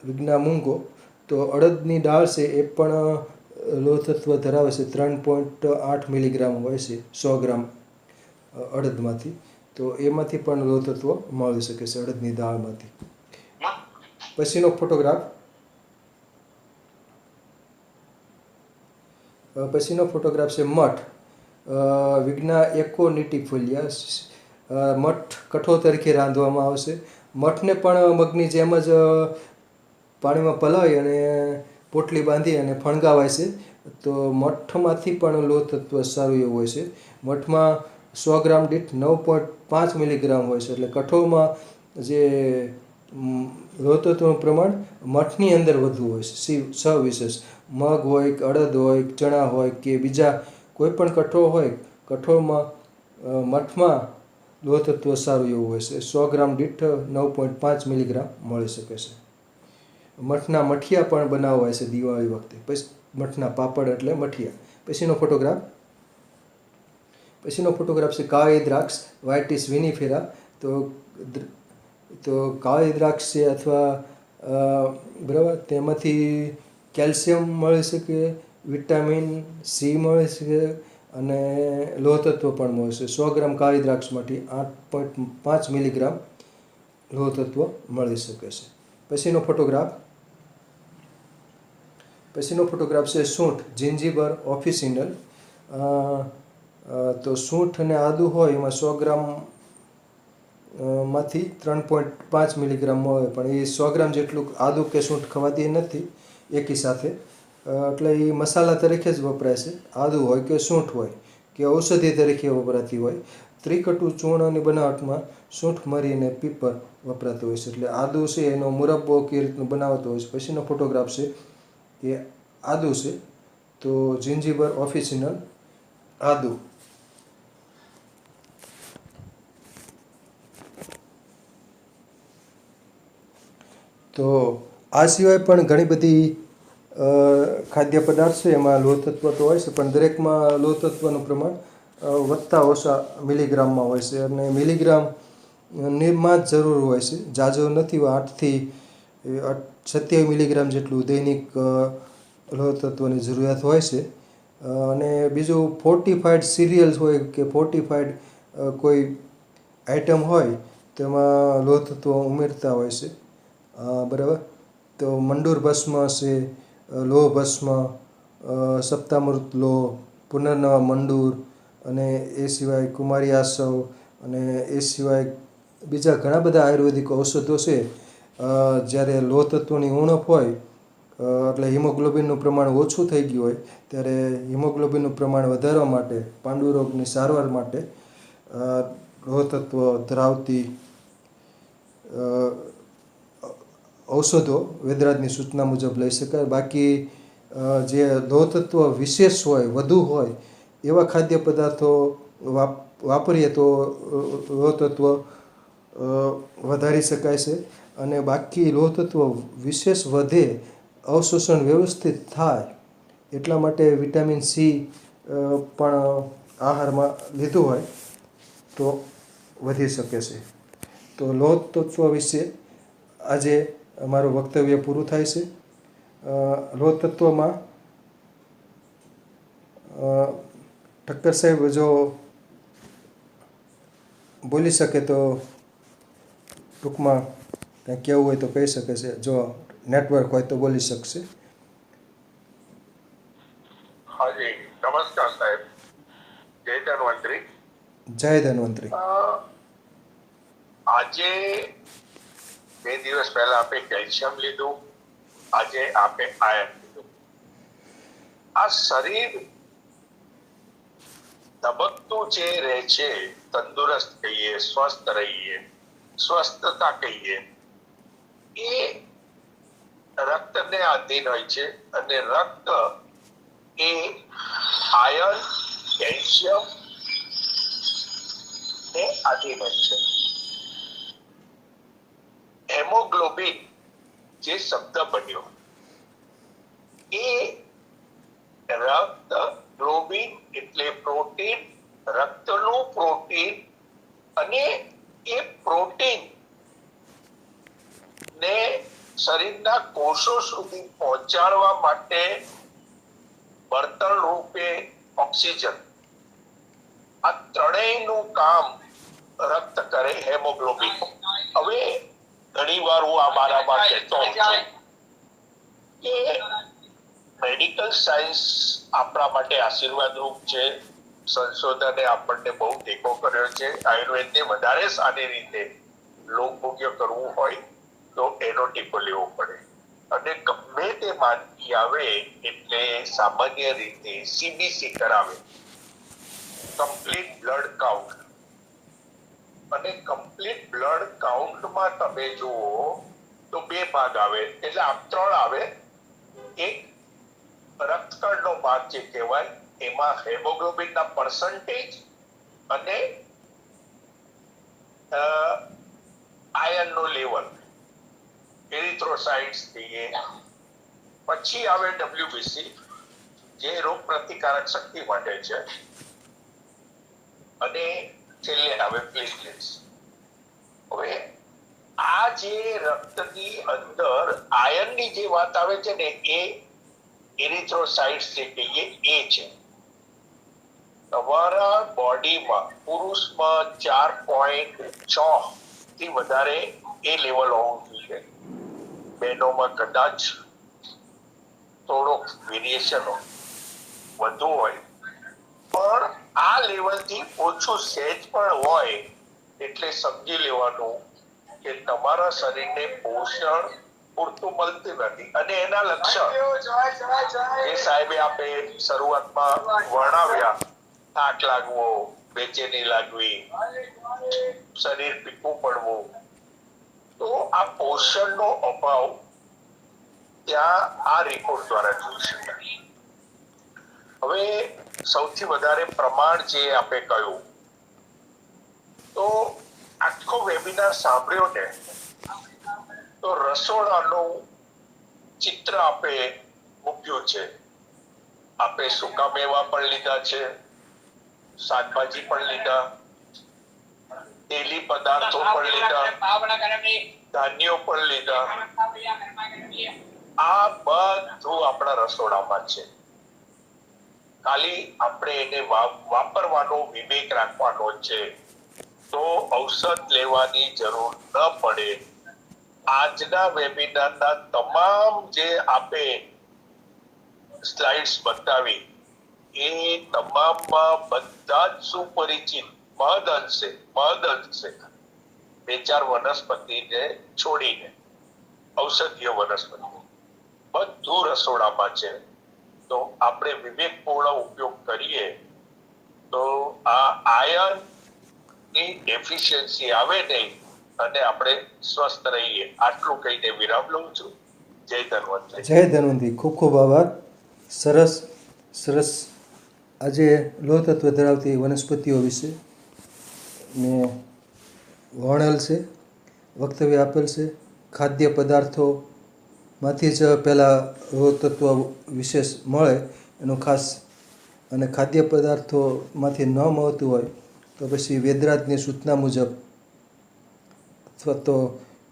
વિગ્ના મૂંગો. તો અડદની દાળ છે એ પણ લોહ તત્વ ધરાવે છે, 3.8 મિલીગ્રામ હોય છે 100 ગ્રામ અડદમાંથી. તો એમાંથી પણ લોહ તત્વ મળી શકે છે અડદની દાળમાંથી. પછીનો ફોટોગ્રાફ છે મઠ, વિગ્ના એકોનિટિફોલિયા. મઠ કઠોળ તરીકે રાંધવામાં આવશે. મઠને પણ મગની જેમ જ પાણીમાં પલાળી અને પોટલી બાંધી અને ફણગાવાય છે. તો મઠમાંથી પણ લોહ તત્વ સારું એવું હોય છે. મઠમાં 100 ગ્રામ દીઠ 9.5 મિલીગ્રામ હોય છે, એટલે કઠોળમાં જે લોહ તત્વનું પ્રમાણ મઠની અંદર વધુ હોય છે સવિશેષ. મગ હોય કે અડદ હોય, ચણા હોય કે બીજા કોઈ પણ કઠોળ હોય, કઠોળમાં મઠમાં લોહ તત્વ સારું એવું હોય છે. 100 ગ્રામ દીઠ 9.5 મિલીગ્રામ મળી શકે છે. મઠના મઠિયા પણ બનાવાય છે દિવાળી વખતે. પછી મઠના પાપડ એટલે મઠિયા. પછીનો ફોટોગ્રાફ છે કાળી દ્રાક્ષ, વાઇટિસ વિનિફેરા. તો કાળી દ્રાક્ષ છે અથવા બરાબર, તેમાંથી કેલ્શિયમ મળી શકે, વિટામિન સી મળી શકે અને લોહ તત્વ પણ મળશે. 100 ગ્રામ કાળી દ્રાક્ષમાંથી 8.5 મિલીગ્રામ લોહ તત્વ મળી શકે છે. પછીનો ફોટોગ્રાફ છે સૂંઠ, જિંજીબર ઓફિસિનલ. તો સૂંઠ અને આદું હોય એમાં 100 ગ્રામ માંથી 3.5 મિલીગ્રામ મળે, પણ એ 100 ગ્રામ જેટલું આદું કે સૂંઠ ખવાતી નથી એકી સાથે, એટલે એ મસાલા તરીકે જ વપરાય છે. આદું હોય કે સૂંઠ હોય કે ઔષધિ તરીકે વપરાતી હોય. ત્રિકટુ ચૂર્ણની બનાવટમાં સૂંઠ મરી અને પીપર વપરાતું હોય છે, એટલે આદું છે એનો મુરબ્બો કે રીતનું બનાવતો હોય છે. પછીનો ફોટોગ્રાફ છે એ આદું છે, તો જિંજીબર ઓફિસિનલ આદું. તો આ સિવાય પણ ઘણી બધી ખાદ્ય પદાર્થ છે એમાં લોહ તત્વ તો હોય છે, પણ દરેકમાં લોહ તત્વનું પ્રમાણ વધતા ઓછા મિલીગ્રામમાં હોય છે. અને મિલીગ્રામમાં જ જરૂર હોય છે, ઝાઝો નથી. 8થી 27 મિલીગ્રામ જેટલું દૈનિક લોહ તત્વની જરૂરિયાત હોય છે. અને બીજું ફોર્ટિફાઈડ સિરિયલ્સ હોય કે ફોર્ટિફાઈડ કોઈ આઈટમ હોય તેમાં લોહ તત્વ ઉમેરતા હોય છે. બરાબર, તો મંડૂર ભસ્મ છે, લોહ ભસ્મ, સપ્તામૃત લોહ, પુનર્નવા મંડૂર, અને એ સિવાય કુમારી આસવ, અને એ સિવાય બીજા ઘણા બધા આયુર્વેદિક ઔષધો છે. જ્યારે લોહ તત્વની ઉણપ હોય એટલે હિમોગ્લોબિનનું પ્રમાણ ઓછું થઈ ગયું હોય ત્યારે હિમોગ્લોબિનનું પ્રમાણ વધારવા માટે, પાંડુરોગની સારવાર માટે લોહ તત્વ ધરાવતી ઔષધો વેદરાજની સૂચના મુજબ લઈ શકાય. બાકી જે લોહ તત્વ વિશેષ હોય, વધુ હોય એવા ખાદ્ય પદાર્થો વાપરીએ તો લોહ તત્વ વધારી શકાય છે. અને બાકી લોહ તત્વ વિશેષ વધે, અવશોષણ વ્યવસ્થિત થાય એટલા માટે વિટામિન સી પણ આહારમાં લીધું હોય તો વધી શકે છે. તો લોહ તત્વ વિશે આજે અમારું વક્તવ્ય પૂરું થાય છે. લોહ તત્વમાં ઠક્કર સાહેબ જો બોલી શકે તો ટૂંકમાં કંઈ કહેવું હોય તો કહી શકે છે. જો નેટવર્ક હોય તો બોલી શકશે. હાજી, નમસ્કાર સાહેબ. જય ધન્વંતરી. જય ધન્વંતરી. આજે 2 દિવસ પહેલા આપે કેલ્શિયમ લીધું, આજે આપે આયર્ન લીધું. આ શરીર ધબકતું જે રહે છે, તંદુરસ્ત કહીએ, સ્વસ્થ રહીએ, સ્વસ્થતા કહીએ, એ રક્તને આધીન હોય છે. અને રક્ત એ આયર્ન, કેલ્શિયમ ને આધીન હોય છે. હેમોગ્લોબિન જે શબ્દ બન્યો એ રક્ત, ગ્લોબિન એટલે પ્રોટીન, રક્તનું પ્રોટીન, અને એ પ્રોટીન ને શરીરના કોષો સુધી પહોંચાડવા માટે બળતણ રૂપે ઓક્સિજન, આ ત્રણેયનું કામ રક્ત કરે, હેમોગ્લોબિન. હવે ઘણી વાર હું આ મારામાં કહેતો હોઉં છું કે મેડિકલ સાયન્સ આપણા માટે આશીર્વાદરૂપ છે. સંશોધને આપણને બહુ ટેકો કર્યો છે. આયુર્વેદને વધારે સારી રીતે લોકભોગ્ય કરવું હોય તો એનો ટેકો લેવો પડે. અને ગમે તે માંદગી આવે એટલે સામાન્ય રીતે CBC કરાવે, કમ્પ્લીટ બ્લડ કાઉન્ટ. અને કમ્પ્લીટ બ્લડ કાઉન્ટમાં તમે જુઓ તો 2 ભાગ આવે, એટલે આમ 3 આવે. એક રક્તકણનો ભાગ જે કહેવાય એમાં હેમોગ્લોબિનના પર્સન્ટેજ અને આયર્નનો લેવલ, એરિથ્રોસાઇટ્સ કહીએ. પછી આવે WBC જે રોગ પ્રતિકારક શક્તિ માટે છે, અને છેલ્લે આવે પ્લેટલેટ્સ. હવે આ જે રક્તની અંદર આયર્નની જે વાત આવે છે ને, એ એરિથ્રોસાઇટ્સ જે કહીએ એ છે. તમારા બોડીમાં પુરુષમાં 4.6 થી વધારે એ લેવલ હોવું જોઈએ. બહેનોમાં કદાચ થોડોક વેરિએશન વધુ હોય, પણ આ લેવલથી ઓછું સહેજ પણ હોય એટલે સમજી લેવાનું કે તમારા શરીરને પોષણ પૂરતું મળતું નથી. અને એના લક્ષણ એ સાહેબે આપે શરૂઆતમાં વર્ણવ્યા, થાક લાગવો, બેચેની લાગવી, શરીર પીકું પડવું, તો આ પોષણનો અભાવ ત્યાં આ રિપોર્ટ દ્વારા જોઈ શકાય. હવે સૌથી વધારે પ્રમાણ જે આપે કહ્યું, તો આખો વેબિનાર સાંભળ્યો ને તો રસોડાનું ચિત્ર આપે મૂક્યું છે. આપે સૂકા મેવા પણ લીધા છે, શાકભાજી પણ લીધા, તેલી પદાર્થો પણ લીધા, ધાન્યો પણ લીધા. આ બધું આપણા રસોડામાં છે. ખાલી આપણે એને વાપરવાનો વિવેક રાખવાનો છે, તો ઔષધ લેવાની જરૂર ન પડે. આજના વેબિનારના તમામ જે આપે સ્લાઇડ્સ બતાવી એ તમામમાં બધા જ સુપરિચિત મહદઅંશે 2-4 વનસ્પતિને છોડીને ઔષધીય વનસ્પતિ બધું રસોડામાં છે. તો આપણે વિવેકપૂર્ણ ઉપયોગ કરીએ તો આ આયર્ન ની ડેફિશિયન્સી આવે નહીં અને આપણે સ્વસ્થ રહીએ. આટલું કહીને વિરામ લઉં છું. જય ધન્વંતરી. જય ધન્વંતરી. ખૂબ ખૂબ આભાર. સરસ સરસ. આજે લોહ તત્વ ધરાવતી વનસ્પતિઓ વિશે મેં વર્ણેલ છે, વક્તવ્ય આપેલ છે. ખાદ્ય પદાર્થોમાંથી જ પહેલાં લોહ તત્વ વિશેષ મળે એનું ખાસ, અને ખાદ્ય પદાર્થોમાંથી ન મળતું હોય તો પછી વેદરાજની સૂચના મુજબ અથવા તો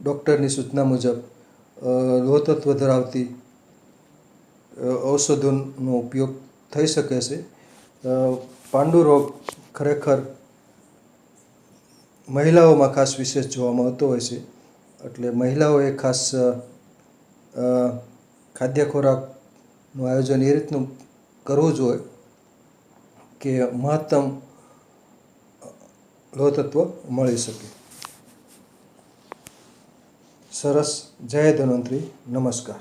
ડૉક્ટરની સૂચના મુજબ લોહ તત્વ ધરાવતી ઔષધોનો ઉપયોગ થઈ શકે છે. પાંડુ રોગ ખરેખર મહિલાઓમાં ખાસ વિશેષ જોવા મળતો હોય છે, એટલે મહિલાઓએ ખાસ ખાદ્ય ખોરાકનું આયોજન એ રીતનું કરવું જોઈએ કે મહત્તમ લોહ તત્વ મળી શકે. સરસ. જય ધન્વંતરી. નમસ્કાર.